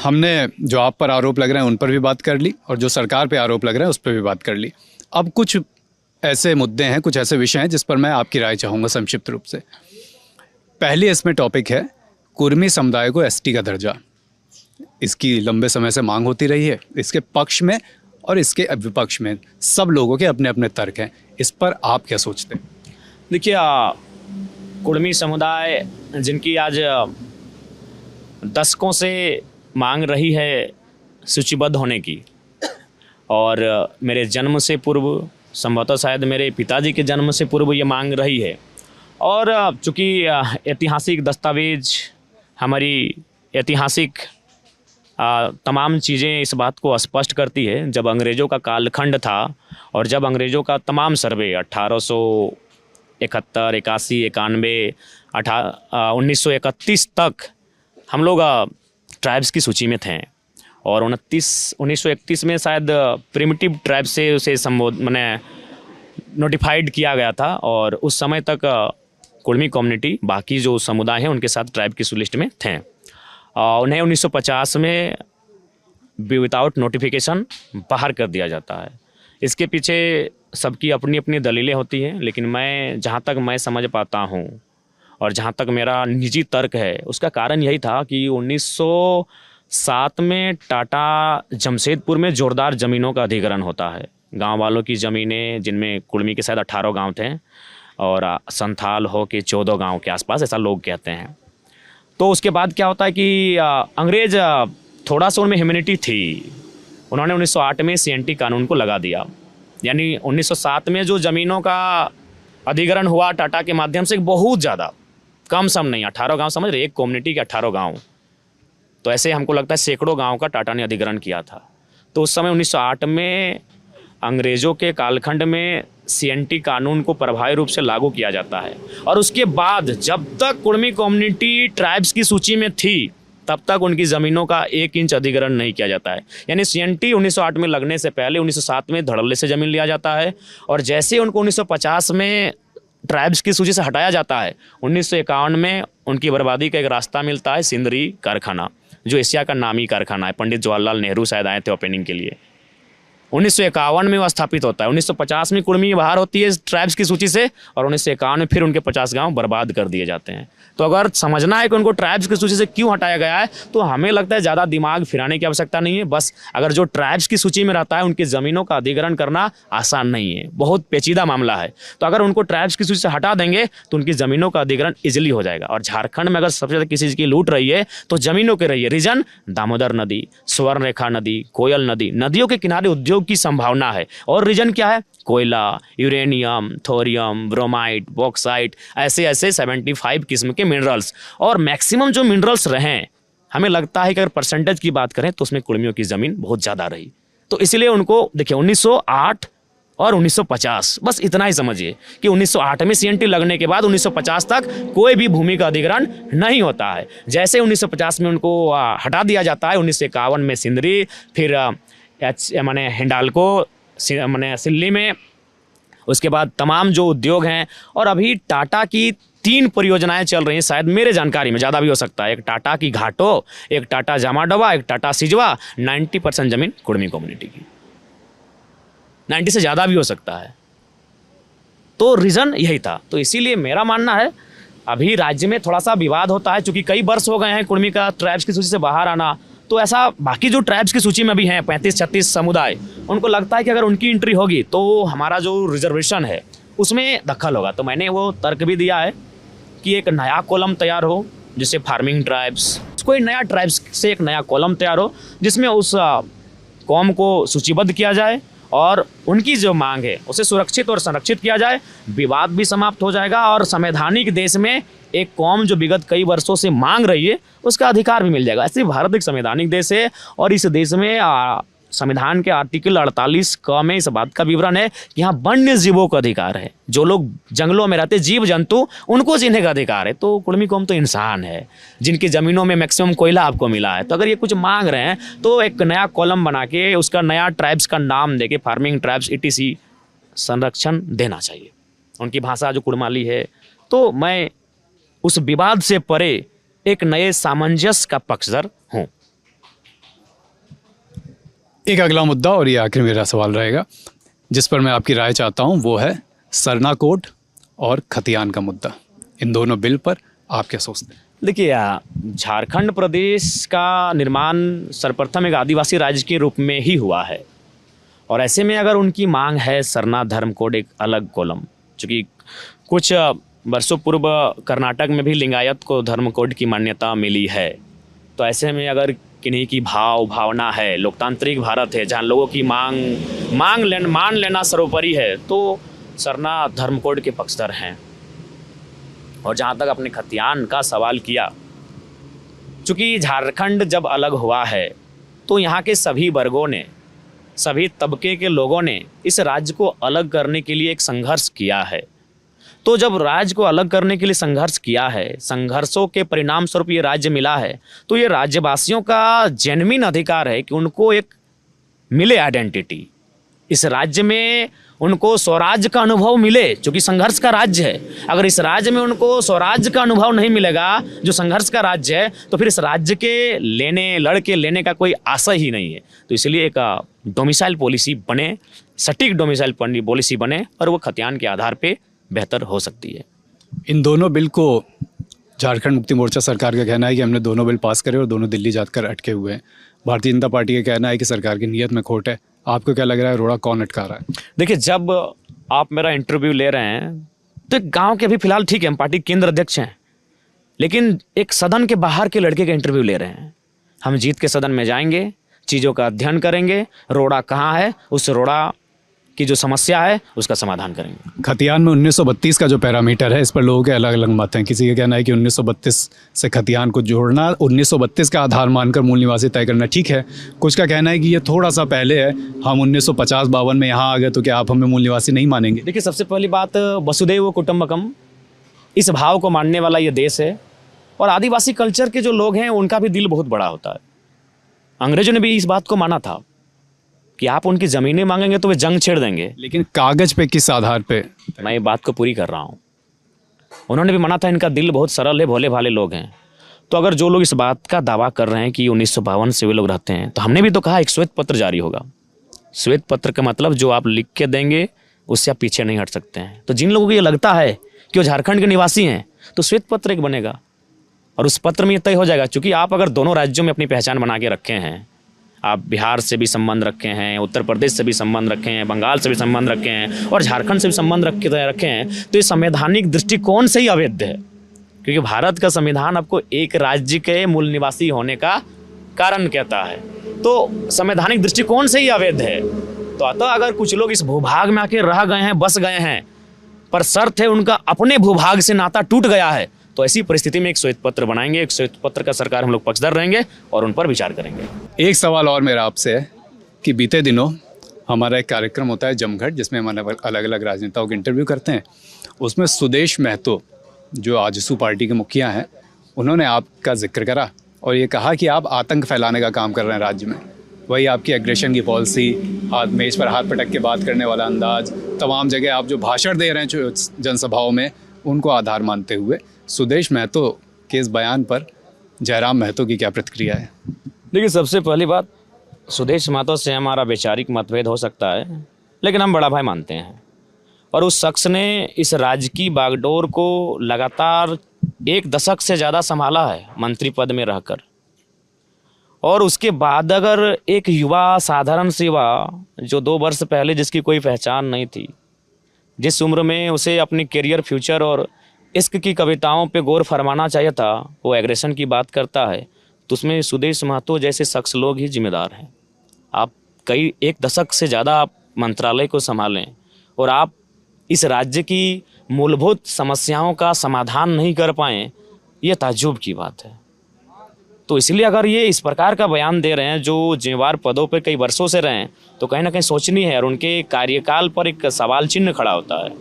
हमने जो आप पर आरोप लग रहे हैं उन पर भी बात कर ली, और जो सरकार पे आरोप लग रहे हैं उस पर भी बात कर ली। अब कुछ ऐसे मुद्दे हैं, कुछ ऐसे विषय हैं जिस पर मैं आपकी राय चाहूँगा संक्षिप्त रूप से। पहली इसमें टॉपिक है कुर्मी समुदाय को एसटी का दर्जा। इसकी लंबे समय से मांग होती रही है। इसके पक्ष में और इसके विपक्ष में सब लोगों के अपने अपने तर्क हैं। इस पर आप क्या सोचते हैं? देखिए, कुर्मी समुदाय जिनकी आज दशकों से मांग रही है सूचीबद्ध होने की, और मेरे जन्म से पूर्व, संभवतः शायद मेरे पिताजी के जन्म से पूर्व ये मांग रही है। और चूँकि ऐतिहासिक दस्तावेज, हमारी ऐतिहासिक तमाम चीज़ें इस बात को स्पष्ट करती है, जब अंग्रेज़ों का कालखंड था और जब अंग्रेज़ों का तमाम सर्वे 1871, 81, 91, 1931 तक हम लोग ट्राइब्स की सूची में थे, और 1931 में शायद प्रिमिटिव ट्राइब से उसे नोटिफाइड किया गया था, और उस समय तक कुर्मी कम्युनिटी बाकी जो समुदाय हैं उनके साथ ट्राइब की लिस्ट में थे। उन्हें 1950 में विदाउट नोटिफिकेशन बाहर कर दिया जाता है। इसके पीछे सबकी अपनी अपनी दलीलें होती हैं, लेकिन मैं जहाँ तक मैं समझ पाता हूँ और जहाँ तक मेरा निजी तर्क है, उसका कारण यही था कि 1907 में टाटा जमशेदपुर में जोरदार ज़मीनों का अधिग्रहण होता है। गांव वालों की ज़मीनें, जिनमें कुर्मी के शायद 18 गांव थे और संथाल हो के 14 गांव के आसपास, ऐसा लोग कहते हैं। तो उसके बाद क्या होता है कि अंग्रेज़ थोड़ा सा उनमें ह्यूमैनिटी थी, उन्होंने 1908 में CNT कानून को लगा दिया। यानी 1907 में जो ज़मीनों का अधिग्रहण हुआ टाटा के माध्यम से, बहुत ज़्यादा, कम सम नहीं, 18 गांव समझ रहे, एक कम्युनिटी के 18 गांव, तो ऐसे हमको लगता है सैकड़ों गांव का टाटा ने अधिग्रहण किया था। तो उस समय 1908 में अंग्रेज़ों के कालखंड में CNT कानून को प्रभावी रूप से लागू किया जाता है, और उसके बाद जब तक कुर्मी कम्युनिटी ट्राइब्स की सूची में थी तब तक उनकी ज़मीनों का 1 इंच अधिग्रहण नहीं किया जाता है। यानी CNT 1908 में लगने से पहले 1907 में धड़ल्ले से ज़मीन लिया जाता है, और जैसे उनको 1950 में ट्राइब्स की सूची से हटाया जाता है, 1951 में उनकी बर्बादी का एक रास्ता मिलता है, सिंदरी कारखाना, जो एशिया का नामी कारखाना है। पंडित जवाहरलाल नेहरू शायद आए थे ओपनिंग के लिए। 1951 में वो स्थापित होता है। 1950 में कुर्मी बाहर होती है ट्राइब्स की सूची से, और 1951 में फिर उनके 50 गांव बर्बाद कर दिए जाते हैं। तो अगर समझना है कि उनको ट्राइब्स की सूची से क्यों हटाया गया है, तो हमें लगता है ज़्यादा दिमाग फिराने की आवश्यकता नहीं है। बस अगर जो ट्राइब्स की सूची में रहता है, उनकी ज़मीनों का अधिग्रहण करना आसान नहीं है, बहुत पेचीदा मामला है। तो अगर उनको ट्राइब्स की सूची से हटा देंगे तो उनकी ज़मीनों का अधिग्रहण ईजिली हो जाएगा। और झारखंड में अगर सबसे ज़्यादा किसी चीज़ की लूट रही है तो ज़मीनों की रही है। रीजन दामोदर नदी, स्वर्णरेखा नदी, कोयल नदी, नदियों के किनारे उद्योग की संभावना है। और रीजन क्या है? कोयला, यूरेनियम, थोरियम, ब्रोमाइट, बॉक्साइट, ऐसे 75 किस्म के मिनरल्स। और मैक्सिमम जो मिनरल्स रहे, हमें लगता है कि अगर परसेंटेज की बात करें तो उसमें कुर्मियों की ज़मीन बहुत ज़्यादा रही। तो इसलिए उनको देखिए 1908 और 1950, बस इतना ही समझिए कि 1908 में CNT लगने के बाद 1950 तक कोई भी भूमि का अधिग्रहण नहीं होता है। जैसे 1950 में उनको हटा दिया जाता है, 1951 में सिंदरी, फिर हिंडाल्को सिल्ली में, उसके बाद तमाम जो उद्योग हैं, और अभी टाटा की 3 परियोजनाएं चल रही हैं, शायद मेरे जानकारी में, ज़्यादा भी हो सकता है। एक टाटा की घाटो, एक टाटा जामाडवा, एक टाटा सिजवा। 90% ज़मीन कुर्मी कम्युनिटी की, 90 से ज़्यादा भी हो सकता है। तो रीज़न यही था। तो इसीलिए मेरा मानना है अभी राज्य में थोड़ा सा विवाद होता है, चूँकि कई वर्ष हो गए हैं कुर्मी का ट्राइब्स की सूची से बाहर आना। तो ऐसा बाकी जो ट्राइब्स की सूची में भी हैं 35-36 समुदाय, उनको लगता है कि अगर उनकी एंट्री होगी तो हमारा जो रिजर्वेशन है उसमें दखल होगा। तो मैंने वो तर्क भी दिया है कि एक नया कॉलम तैयार हो, जिससे फार्मिंग ट्राइब्स, कोई नया ट्राइब्स से एक नया कॉलम तैयार हो, जिसमें उस कौम को सूचीबद्ध किया जाए और उनकी जो मांग है उसे सुरक्षित और संरक्षित किया जाए। विवाद भी समाप्त हो जाएगा और संवैधानिक देश में एक कौम जो विगत कई वर्षों से मांग रही है उसका अधिकार भी मिल जाएगा। ऐसे भारत एक संवैधानिक देश है और इस देश में संविधान के आर्टिकल 48 क में इस बात का विवरण है कि यहाँ वन्य जीवों का अधिकार है। जो लोग जंगलों में रहते जीव जंतु उनको जीने का अधिकार है। तो कुड़मी कौम तो इंसान है जिनकी ज़मीनों में मैक्सिमम कोयला आपको मिला है। तो अगर ये कुछ मांग रहे हैं तो एक नया कॉलम बना के उसका नया ट्राइब्स का नाम देके फार्मिंग ट्राइब्स ETC संरक्षण देना चाहिए। उनकी भाषा जो कुड़माली है। तो मैं उस विवाद से परे एक नए सामंजस्य का पक्षधर हूँ। एक अगला मुद्दा और ये आखिर मेरा सवाल रहेगा जिस पर मैं आपकी राय चाहता हूँ, वो है सरना कोड और खतियान का मुद्दा। इन दोनों बिल पर आप क्या सोचते हैं? देखिए, झारखंड प्रदेश का निर्माण सर्वप्रथम एक आदिवासी राज्य के रूप में ही हुआ है और ऐसे में अगर उनकी मांग है सरना धर्म कोड एक अलग कॉलम, चूँकि कुछ वर्षों पूर्व कर्नाटक में भी लिंगायत को धर्म कोड की मान्यता मिली है, तो ऐसे में अगर किन्हीं की भावना है, लोकतांत्रिक भारत है जहाँ लोगों की मान लेना सर्वोपरि है, तो सरना धर्म कोड के पक्षधर हैं। और जहाँ तक अपने खतियान का सवाल किया, चूँकि झारखंड जब अलग हुआ है तो यहाँ के सभी वर्गों ने, सभी तबके के लोगों ने इस राज्य को अलग करने के लिए एक संघर्ष किया है। तो जब राज्य को अलग करने के लिए संघर्ष किया है, संघर्षों के परिणाम स्वरूप ये राज्य मिला है, तो ये राज्यवासियों का जेन्युइन अधिकार है कि उनको एक मिले आइडेंटिटी, इस राज्य में उनको स्वराज्य का अनुभव मिले जो कि संघर्ष का राज्य है। अगर इस राज्य में उनको स्वराज्य का अनुभव नहीं मिलेगा जो संघर्ष का राज्य है, तो फिर इस राज्य के लड़ के लेने का कोई आशय ही नहीं है। तो इसलिए एक डोमिसाइल पॉलिसी बने, सटीक डोमिसाइल पॉलिसी बने और वो खतियान के आधार पे बेहतर हो सकती है। इन दोनों बिल को झारखंड मुक्ति मोर्चा सरकार का कहना है कि हमने दोनों बिल पास करे और दोनों दिल्ली जाकर अटके हुए हैं। भारतीय जनता पार्टी का कहना है कि सरकार की नीयत में खोट है। आपको क्या लग रहा है, रोड़ा कौन अटका रहा है? देखिए, जब आप मेरा इंटरव्यू ले रहे हैं तो एक गांव के अभी फिलहाल ठीक है, हम पार्टी केंद्र अध्यक्ष हैं, लेकिन एक सदन के बाहर के लड़के का इंटरव्यू ले रहे हैं। हम जीत के सदन में जाएंगे, चीज़ों का अध्ययन करेंगे, रोड़ा कहाँ है, उस रोड़ा की जो समस्या है उसका समाधान करेंगे। खतियान में 1932 का जो पैरामीटर है, इस पर लोगों के अलग अलग मत हैं। किसी का कहना है कि 1932 से खतियान को जोड़ना, 1932 का आधार मानकर मूल निवासी तय करना ठीक है। कुछ का कहना है कि ये थोड़ा सा पहले है, हम 1950-52 में यहाँ आ गए तो क्या आप हमें मूल निवासी नहीं मानेंगे? देखिए, सबसे पहली बात, वसुधैव कुटुंबकम इस भाव को मानने वाला ये देश है और आदिवासी कल्चर के जो लोग हैं उनका भी दिल बहुत बड़ा होता है। अंग्रेजों ने भी इस बात को माना था कि आप उनकी ज़मीनें मांगेंगे तो वे जंग छेड़ देंगे। लेकिन कागज पे किस आधार पे? मैं ये बात को पूरी कर रहा हूँ। उन्होंने भी माना था इनका दिल बहुत सरल है, भोले भाले लोग हैं। तो अगर जो लोग इस बात का दावा कर रहे हैं कि 1952 से वे लोग रहते हैं, तो हमने भी तो कहा एक श्वेत पत्र जारी होगा। श्वेत पत्र का मतलब जो आप लिख के देंगे उससे आप पीछे नहीं हट सकते हैं। तो जिन लोगों को ये लगता है कि वो झारखंड के निवासी हैं, तो श्वेत पत्र एक बनेगा और उस पत्र में ये तय हो जाएगा। चूँकि आप अगर दोनों राज्यों में अपनी पहचान बना के रखे हैं, आप बिहार से भी संबंध रखे हैं, उत्तर प्रदेश से भी संबंध रखे हैं, बंगाल से भी संबंध रखे हैं और झारखंड से भी संबंध रखे हैं, तो ये संवैधानिक दृष्टिकोण से ही अवैध है। क्योंकि भारत का संविधान आपको एक राज्य के मूल निवासी होने का कारण कहता है, तो संवैधानिक दृष्टिकोण से ही अवैध है। तो अतः अगर कुछ लोग इस भूभाग में आके रह गए हैं, बस गए हैं, पर शर्त है उनका अपने भूभाग से नाता टूट गया है, तो ऐसी परिस्थिति में एक श्वेत पत्र बनाएंगे। एक श्वेत पत्र का सरकार हम लोग पक्षधर रहेंगे और उन पर विचार करेंगे। एक सवाल और मेरा आपसे है कि बीते दिनों हमारा एक कार्यक्रम होता है जमघट, जिसमें हम अलग अलग राजनेताओं के इंटरव्यू करते हैं। उसमें सुदेश महतो जो आजसू पार्टी के मुखिया हैं, उन्होंने आपका जिक्र करा और ये कहा कि आप आतंक फैलाने का काम कर रहे हैं राज्य में। वही आपकी एग्रेशन की पॉलिसी, मेज पर हाथ पटक के बात करने वाला अंदाज, तमाम जगह आप जो भाषण दे रहे हैं जनसभाओं में, उनको आधार मानते हुए सुदेश महतो के इस बयान पर जयराम महतो की क्या प्रतिक्रिया है? देखिए, सबसे पहली बात, सुदेश महतो से हमारा वैचारिक मतभेद हो सकता है, लेकिन हम बड़ा भाई मानते हैं। और उस शख्स ने इस राज्य की बागडोर को लगातार 1 दशक से ज़्यादा संभाला है मंत्री पद में रहकर। और उसके बाद अगर एक युवा, साधारण सी युवा जो 2 वर्ष पहले जिसकी कोई पहचान नहीं थी, जिस उम्र में उसे अपनी करियर, फ्यूचर और इश्क की कविताओं पे गौर फरमाना चाहिए था, वो एग्रेशन की बात करता है, तो उसमें सुदेश महतो जैसे शख्स लोग ही जिम्मेदार हैं। आप कई एक दशक से ज़्यादा आप मंत्रालय को संभालें और आप इस राज्य की मूलभूत समस्याओं का समाधान नहीं कर पाएँ, ये ताज्जुब की बात है। तो इसलिए अगर ये इस प्रकार का बयान दे रहे हैं जो जिम्मेवार पदों पर कई वर्षों से रहे हैं, तो कहीं ना कहीं सोचनी है और उनके कार्यकाल पर एक सवाल चिन्ह खड़ा होता है।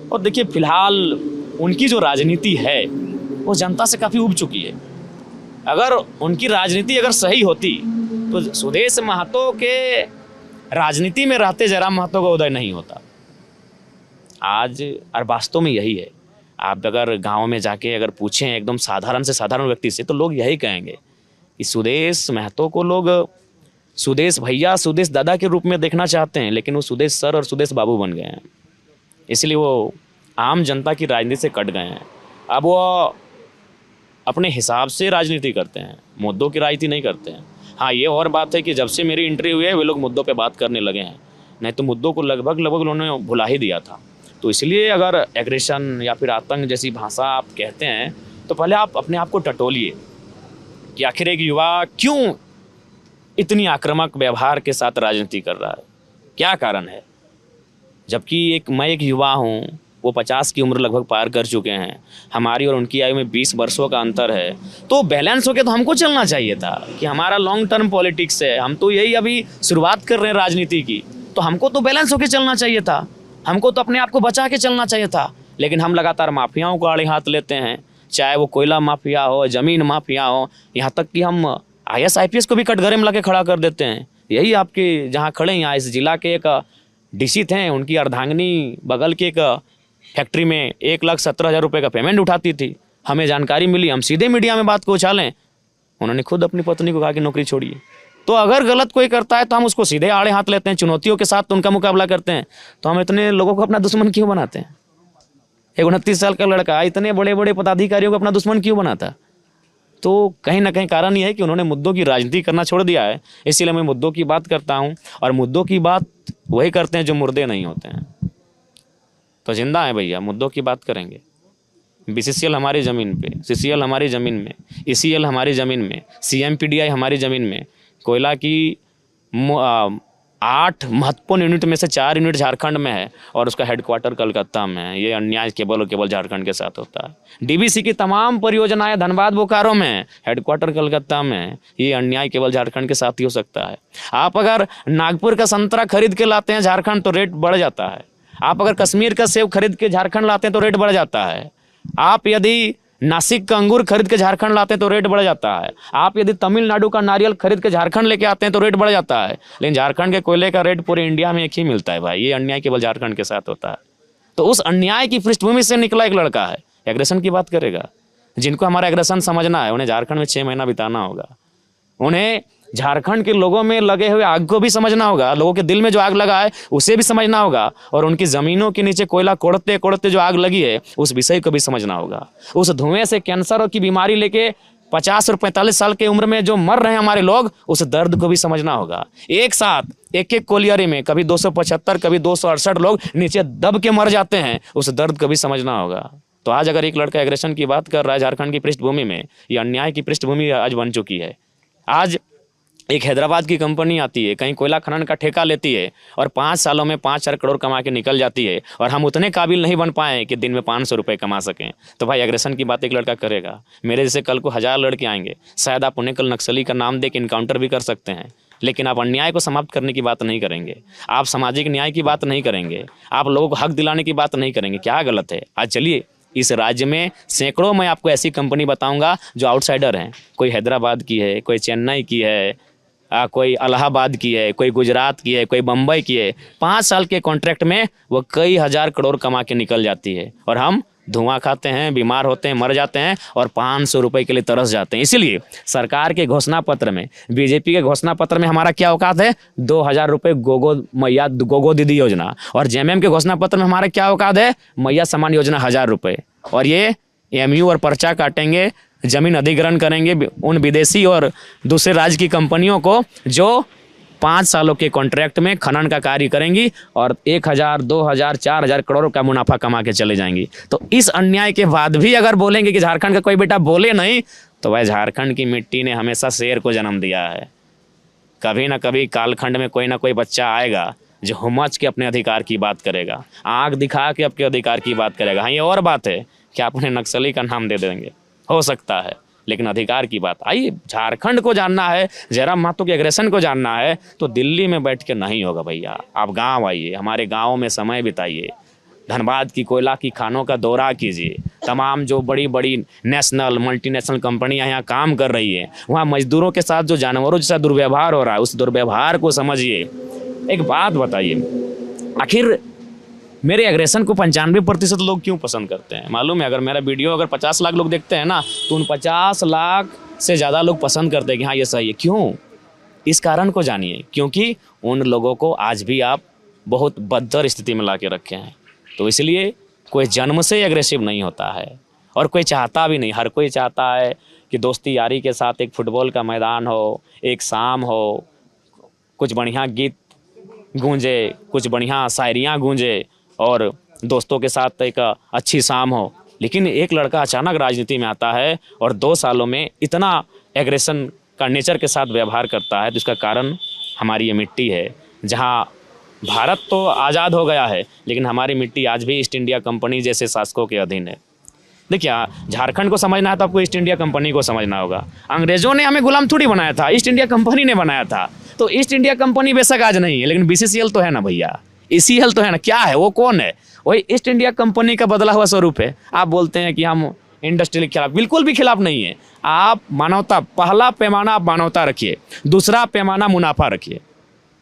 और देखिए, फिलहाल उनकी जो राजनीति है वो जनता से काफ़ी उब चुकी है। अगर उनकी राजनीति अगर सही होती तो सुदेश महतो के राजनीति में रहते जयराम महतो का उदय नहीं होता आज। और वास्तव में यही है। आप अगर गांव में जाके अगर पूछें एकदम साधारण से साधारण व्यक्ति से, तो लोग यही कहेंगे कि सुदेश महतो को लोग सुदेश भैया, सुदेश दादा के रूप में देखना चाहते हैं, लेकिन वो सुदेश सर और सुदेश बाबू बन गए हैं। इसलिए वो आम जनता की राजनीति से कट गए हैं। अब वो अपने हिसाब से राजनीति करते हैं, मुद्दों की राजनीति नहीं करते हैं। हाँ, ये और बात है कि जब से मेरी एंट्री हुई है वे लोग मुद्दों पे बात करने लगे हैं, नहीं तो मुद्दों को लगभग उन्होंने भुला ही दिया था। तो इसलिए अगर एग्रेशन या फिर आतंक जैसी भाषा आप कहते हैं, तो पहले आप अपने आप को टटोलिए कि आखिर एक युवा क्यों इतनी आक्रामक व्यवहार के साथ राजनीति कर रहा है, क्या कारण है। जबकि मैं एक युवा हूँ, वो 50 की उम्र लगभग पार कर चुके हैं, हमारी और उनकी आयु में 20 वर्षों का अंतर है। तो बैलेंस होके तो हमको चलना चाहिए था कि हमारा लॉन्ग टर्म पॉलिटिक्स है, हम तो यही अभी शुरुआत कर रहे हैं राजनीति की, तो हमको तो बैलेंस होके चलना चाहिए था, हमको तो अपने आप को बचा के चलना चाहिए था। लेकिन हम लगातार माफियाओं को आड़े हाथ लेते हैं, चाहे वो कोयला माफिया हो, ज़मीन माफिया हो, यहाँ तक कि हम IAS IPS को भी कटघरे में लगे खड़ा कर देते हैं। यही आपके जहाँ खड़े हैं, यहाँ इस जिला के एक DC थे, उनकी अर्धांगिनी बगल के एक फैक्ट्री में 1,17,000 रुपये का पेमेंट उठाती थी। हमें जानकारी मिली, हम सीधे मीडिया में बात को उछालें, उन्होंने खुद अपनी पत्नी को कहा कि नौकरी छोड़िए। तो अगर गलत कोई करता है तो हम उसको सीधे आड़े हाथ लेते हैं, चुनौतियों के साथ उनका मुकाबला करते हैं। तो हम इतने लोगों को अपना दुश्मन क्यों बनाते हैं? एक 29 साल का लड़का इतने बड़े बड़े पदाधिकारियों को अपना दुश्मन क्यों बनाता? तो कहीं ना कहीं कारण ये है कि उन्होंने मुद्दों की राजनीति करना छोड़ दिया है। इसीलिए मैं मुद्दों की बात करता हूँ, और मुद्दों की बात वही करते हैं जो मुर्दे नहीं होते हैं। तो जिंदा है भैया, मुद्दों की बात करेंगे। BCCL हमारी ज़मीन पे, CCL हमारी ज़मीन में, ECL हमारी ज़मीन में, CMPDI हमारी ज़मीन में। कोयला की 8 महत्वपूर्ण यूनिट में से 4 यूनिट झारखंड में है और उसका हेडक्वार्टर कलकत्ता में है। ये अन्याय केवल और केवल झारखंड के साथ होता है। DBC की तमाम परियोजनाएं धनबाद बोकारो में है, हेडक्वार्टर कलकत्ता में है। ये अन्याय केवल झारखंड के साथ ही हो सकता है। आप अगर नागपुर का संतरा खरीद के लाते हैं झारखंड, तो रेट बढ़ जाता है। आप अगर कश्मीर का सेब खरीद के झारखंड लाते हैं तो रेट बढ़ जाता है। आप यदि नासिक का अंगूर खरीद के झारखंड लाते हैं तो रेट बढ़ जाता है। आप यदि तमिलनाडु का नारियल खरीद के झारखंड लेके आते हैं तो रेट बढ़ जाता है। लेकिन झारखंड के कोयले का रेट पूरे इंडिया में एक ही मिलता है भाई। ये अन्याय केवल झारखंड के साथ होता है। तो उस अन्याय की पृष्ठभूमि से निकला एक लड़का है, एग्रेशन की बात करेगा। जिनको हमारा एग्रेशन समझना है, उन्हें झारखंड में 6 महीना बिताना होगा। उन्हें झारखंड के लोगों में लगे हुए आग को भी समझना होगा, लोगों के दिल में जो आग लगा है उसे भी समझना होगा, और उनकी ज़मीनों के नीचे कोयला कोड़ते कोड़ते जो आग लगी है उस विषय को भी समझना होगा। उस धुएं से कैंसर की बीमारी लेके 50 और 45 साल की उम्र में जो मर रहे हैं हमारे लोग, उस दर्द को भी समझना होगा। एक साथ एक कोलियरी में कभी 275, कभी 268 लोग नीचे दब के मर जाते हैं, उस दर्द को भी समझना होगा। तो आज अगर एक लड़का एग्रेशन की बात कर रहा है झारखंड की पृष्ठभूमि में, ये अन्याय की पृष्ठभूमि आज बन चुकी है। आज एक हैदराबाद की कंपनी आती है, कहीं कोयला खनन का ठेका लेती है और 5 सालों में 5-4 करोड़ कमा के निकल जाती है, और हम उतने काबिल नहीं बन पाए कि दिन में 500 रुपये कमा सकें। तो भाई एग्रेशन की बात एक लड़का करेगा। मेरे जैसे कल को 1000 लड़के आएंगे, शायद आप उन्हें कल नक्सली का नाम दे के इनकाउंटर भी कर सकते हैं, लेकिन आप अन्याय को समाप्त करने की बात नहीं करेंगे, आप सामाजिक न्याय की बात नहीं करेंगे, आप लोगों को हक दिलाने की बात नहीं करेंगे। क्या गलत है? आज चलिए इस राज्य में सैकड़ों मैं आपको ऐसी कंपनी बताऊंगा जो आउटसाइडर हैं। कोई हैदराबाद की है, कोई चेन्नई की है, कोई इलाहाबाद की है, कोई गुजरात की है, कोई बम्बई की है। 5 साल के कॉन्ट्रैक्ट में वो कई हजार करोड़ कमा के निकल जाती है, और हम धुआं खाते हैं, बीमार होते हैं, मर जाते हैं, और 500 रुपये के लिए तरस जाते हैं। इसीलिए सरकार के घोषणा पत्र में, बीजेपी के घोषणा पत्र में हमारा क्या औकात है? 2000 रुपये गोगो मैया गोगो दीदी योजना, और JMM के घोषणा पत्र में हमारा क्या औकात है? मैया सम्मान योजना 1000 रुपये। और ये MU और पर्चा काटेंगे, जमीन अधिग्रहण करेंगे उन विदेशी और दूसरे राज्य की कंपनियों को जो 5 सालों के कॉन्ट्रैक्ट में खनन का कार्य करेंगी, और 1000, 2000, 4000 करोड़ का मुनाफा कमा के चले जाएंगी। तो इस अन्याय के बाद भी अगर बोलेंगे कि झारखंड का कोई बेटा बोले नहीं, तो वह झारखंड की मिट्टी ने हमेशा शेर को जन्म दिया है। कभी ना कभी कालखंड में कोई ना कोई बच्चा आएगा जो हुमच के अपने अधिकार की बात करेगा, आंख दिखा के आपके अधिकार की बात करेगा। हाँ, ये और बात है कि आप उन्हें नक्सली का नाम दे देंगे, हो सकता है, लेकिन अधिकार की बात। आइए, झारखंड को जानना है, जयराम महतो के एग्रेशन को जानना है तो दिल्ली में बैठ के नहीं होगा भैया। आप गांव आइए, हमारे गांव में समय बिताइए, धनबाद की कोयला की खानों का दौरा कीजिए, तमाम जो बड़ी बड़ी नेशनल मल्टीनेशनल कंपनियां यहाँ काम कर रही है, वहाँ मजदूरों के साथ जो जानवरों जैसा दुर्व्यवहार हो रहा है, उस दुर्व्यवहार को समझिए। एक बात बताइए, आखिर मेरे एग्रेशन को 95% लोग क्यों पसंद करते हैं मालूम है? अगर मेरा वीडियो अगर 50 लाख लोग देखते हैं ना, तो उन 50 लाख से ज़्यादा लोग पसंद करते हैं कि हाँ ये सही है। क्यों? इस कारण को जानिए, क्योंकि उन लोगों को आज भी आप बहुत बदतर स्थिति में ला के रखे हैं। तो इसलिए कोई जन्म से एग्रेसिव नहीं होता है और कोई चाहता भी नहीं। हर कोई चाहता है कि दोस्ती यारी के साथ एक फुटबॉल का मैदान हो, एक शाम हो, कुछ बढ़िया गीत गूंजे, कुछ बढ़िया शायरियाँ गूंजे और दोस्तों के साथ एक अच्छी शाम हो। लेकिन एक लड़का अचानक राजनीति में आता है और 2 सालों में इतना एग्रेशन का नेचर के साथ व्यवहार करता है, तो इसका कारण हमारी ये मिट्टी है। जहाँ भारत तो आज़ाद हो गया है, लेकिन हमारी मिट्टी आज भी ईस्ट इंडिया कंपनी जैसे शासकों के अधीन है। देखिए, झारखंड को समझना है तो आपको ईस्ट इंडिया कंपनी को समझना होगा। अंग्रेज़ों ने हमें गुलाम थोड़ी बनाया था, ईस्ट इंडिया कंपनी ने बनाया था। तो ईस्ट इंडिया कंपनी बेशक आज नहीं है, लेकिन BCCL तो है ना भैया, ECL तो है ना। क्या है वो? कौन है? वही ईस्ट इंडिया कंपनी का बदला हुआ स्वरूप है। आप बोलते हैं कि हम इंडस्ट्री के खिलाफ, बिल्कुल भी खिलाफ नहीं है। आप मानवता, पहला पैमाना आप मानवता रखिए, दूसरा पैमाना मुनाफा रखिए।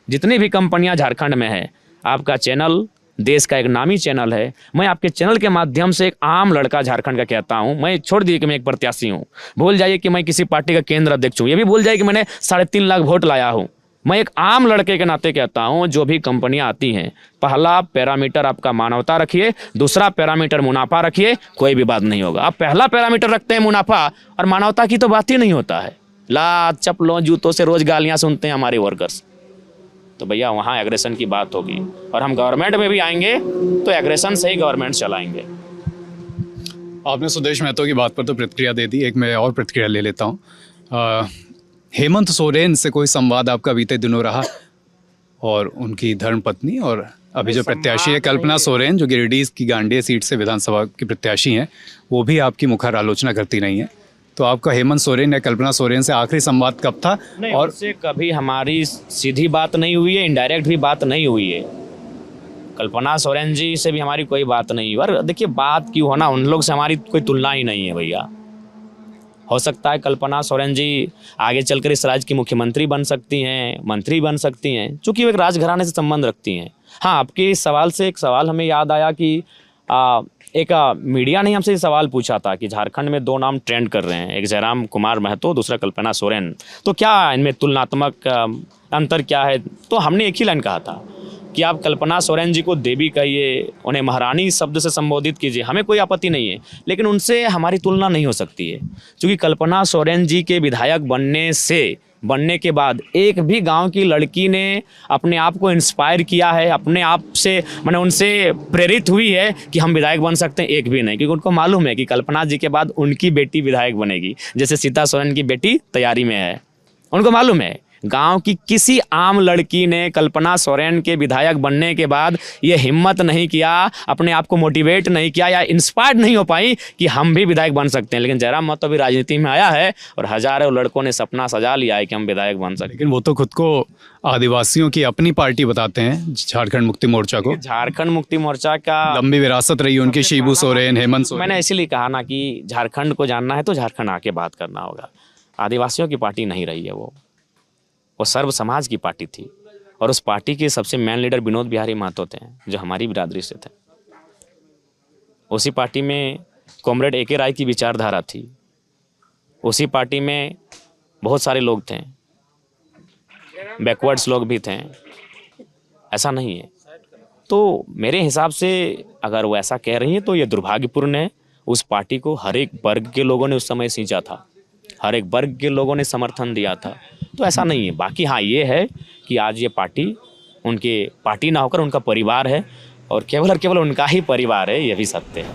जितनी भी कंपनियां झारखंड में है, आपका चैनल देश का एक नामी चैनल है। मैं आपके चैनल के माध्यम से एक आम लड़का झारखंड का कहता हूं, मैं छोड़ दिए कि मैं एक प्रत्याशी हूं, भूल जाइए कि मैं किसी पार्टी का केंद्र अध्यक्ष हूं, ये भी भूल जाइए कि मैंने 3.5 लाख वोट लाया हूं। मैं एक आम लड़के के नाते कहता हूं, जो भी कंपनियां आती हैं, पहला पैरामीटर आपका मानवता रखिए, दूसरा पैरामीटर मुनाफा रखिए, कोई भी बात नहीं होगा। आप पहला पैरामीटर रखते हैं मुनाफा, और मानवता की तो बात ही नहीं होता है। लात चप्पलों जूतों से रोज गालियां सुनते हैं हमारे वर्कर्स। तो भैया वहाँ एग्रेशन की बात होगी, और हम गवर्नमेंट में भी आएंगे तो एग्रेशन से ही गवर्नमेंट चलाएंगे। आपने सुदेश महतो की बात पर तो प्रतिक्रिया दे दी, एक मैं और प्रतिक्रिया ले लेता हूँ। हेमंत सोरेन से कोई संवाद आपका बीते दिनों रहा, और उनकी धर्मपत्नी और अभी जो प्रत्याशी है कल्पना सोरेन, जो गिरिडीह की गांडेय सीट से विधानसभा की प्रत्याशी हैं, वो भी आपकी मुखर आलोचना करती नहीं है। तो आपका हेमंत सोरेन या कल्पना सोरेन से आखिरी संवाद कब था? और उससे कभी हमारी सीधी बात नहीं हुई है, इनडायरेक्ट भी बात नहीं हुई है। कल्पना सोरेन जी से भी हमारी कोई बात नहीं हुई। और देखिए, बात क्यों होना, उन लोग से हमारी कोई तुलना ही नहीं है भैया। हो सकता है कल्पना सोरेन जी आगे चलकर इस राज्य की मुख्यमंत्री बन सकती हैं, मंत्री बन सकती हैं, चूँकि वो एक राजघराने से संबंध रखती हैं। हाँ, आपके इस सवाल से एक सवाल हमें याद आया कि एक मीडिया ने हमसे सवाल पूछा था कि झारखंड में 2 नाम ट्रेंड कर रहे हैं, एक जयराम कुमार महतो, दूसरा कल्पना सोरेन, तो क्या इनमें तुलनात्मक अंतर क्या है? तो हमने एक ही लाइन कहा था कि आप कल्पना सोरेन जी को देवी कहिए, उन्हें महारानी शब्द से संबोधित कीजिए, हमें कोई आपत्ति नहीं है, लेकिन उनसे हमारी तुलना नहीं हो सकती है। क्योंकि कल्पना सोरेन जी के विधायक बनने के बाद एक भी गांव की लड़की ने अपने आप को इंस्पायर किया है, अपने आप से मैंने उनसे प्रेरित हुई है कि हम विधायक बन सकते हैं, एक भी नहीं। क्योंकि उनको मालूम है कि कल्पना जी के बाद उनकी बेटी विधायक बनेगी, जैसे सीता सोरेन की बेटी तैयारी में है। उनको मालूम है। गांव की किसी आम लड़की ने कल्पना सोरेन के विधायक बनने के बाद ये हिम्मत नहीं किया, अपने आप को मोटिवेट नहीं किया या इंस्पायर्ड नहीं हो पाई कि हम भी विधायक बन सकते हैं। लेकिन जयराम महतो भी राजनीति में आया है और हजारों लड़कों ने सपना सजा लिया है कि हम विधायक बन सकते हैं। लेकिन वो तो खुद को आदिवासियों की अपनी पार्टी बताते हैं, झारखंड मुक्ति मोर्चा को। झारखंड मुक्ति मोर्चा का लंबी विरासत रही उनकी, शिबू सोरेन, हेमंत सोरेन। मैंने इसीलिए कहा ना कि झारखंड को जानना है तो झारखंड आके बात करना होगा। आदिवासियों की पार्टी नहीं रही है, वो सर्व समाज की पार्टी थी। और उस पार्टी के सबसे मेन लीडर विनोद बिहारी महतो थे, जो हमारी बिरादरी से थे। उसी पार्टी में कॉमरेड AK राय की विचारधारा थी। उसी पार्टी में बहुत सारे लोग थे, बैकवर्ड्स लोग भी थे, ऐसा नहीं है। तो मेरे हिसाब से अगर वो ऐसा कह रही हैं तो ये दुर्भाग्यपूर्ण है। उस पार्टी को हर एक वर्ग के लोगों ने उस समय सींचा था, हर एक वर्ग के लोगों ने समर्थन दिया था। तो ऐसा नहीं है। बाकी हाँ, ये है कि आज ये पार्टी उनके पार्टी ना होकर उनका परिवार है, और केवल उनका ही परिवार है, ये भी सत्य है।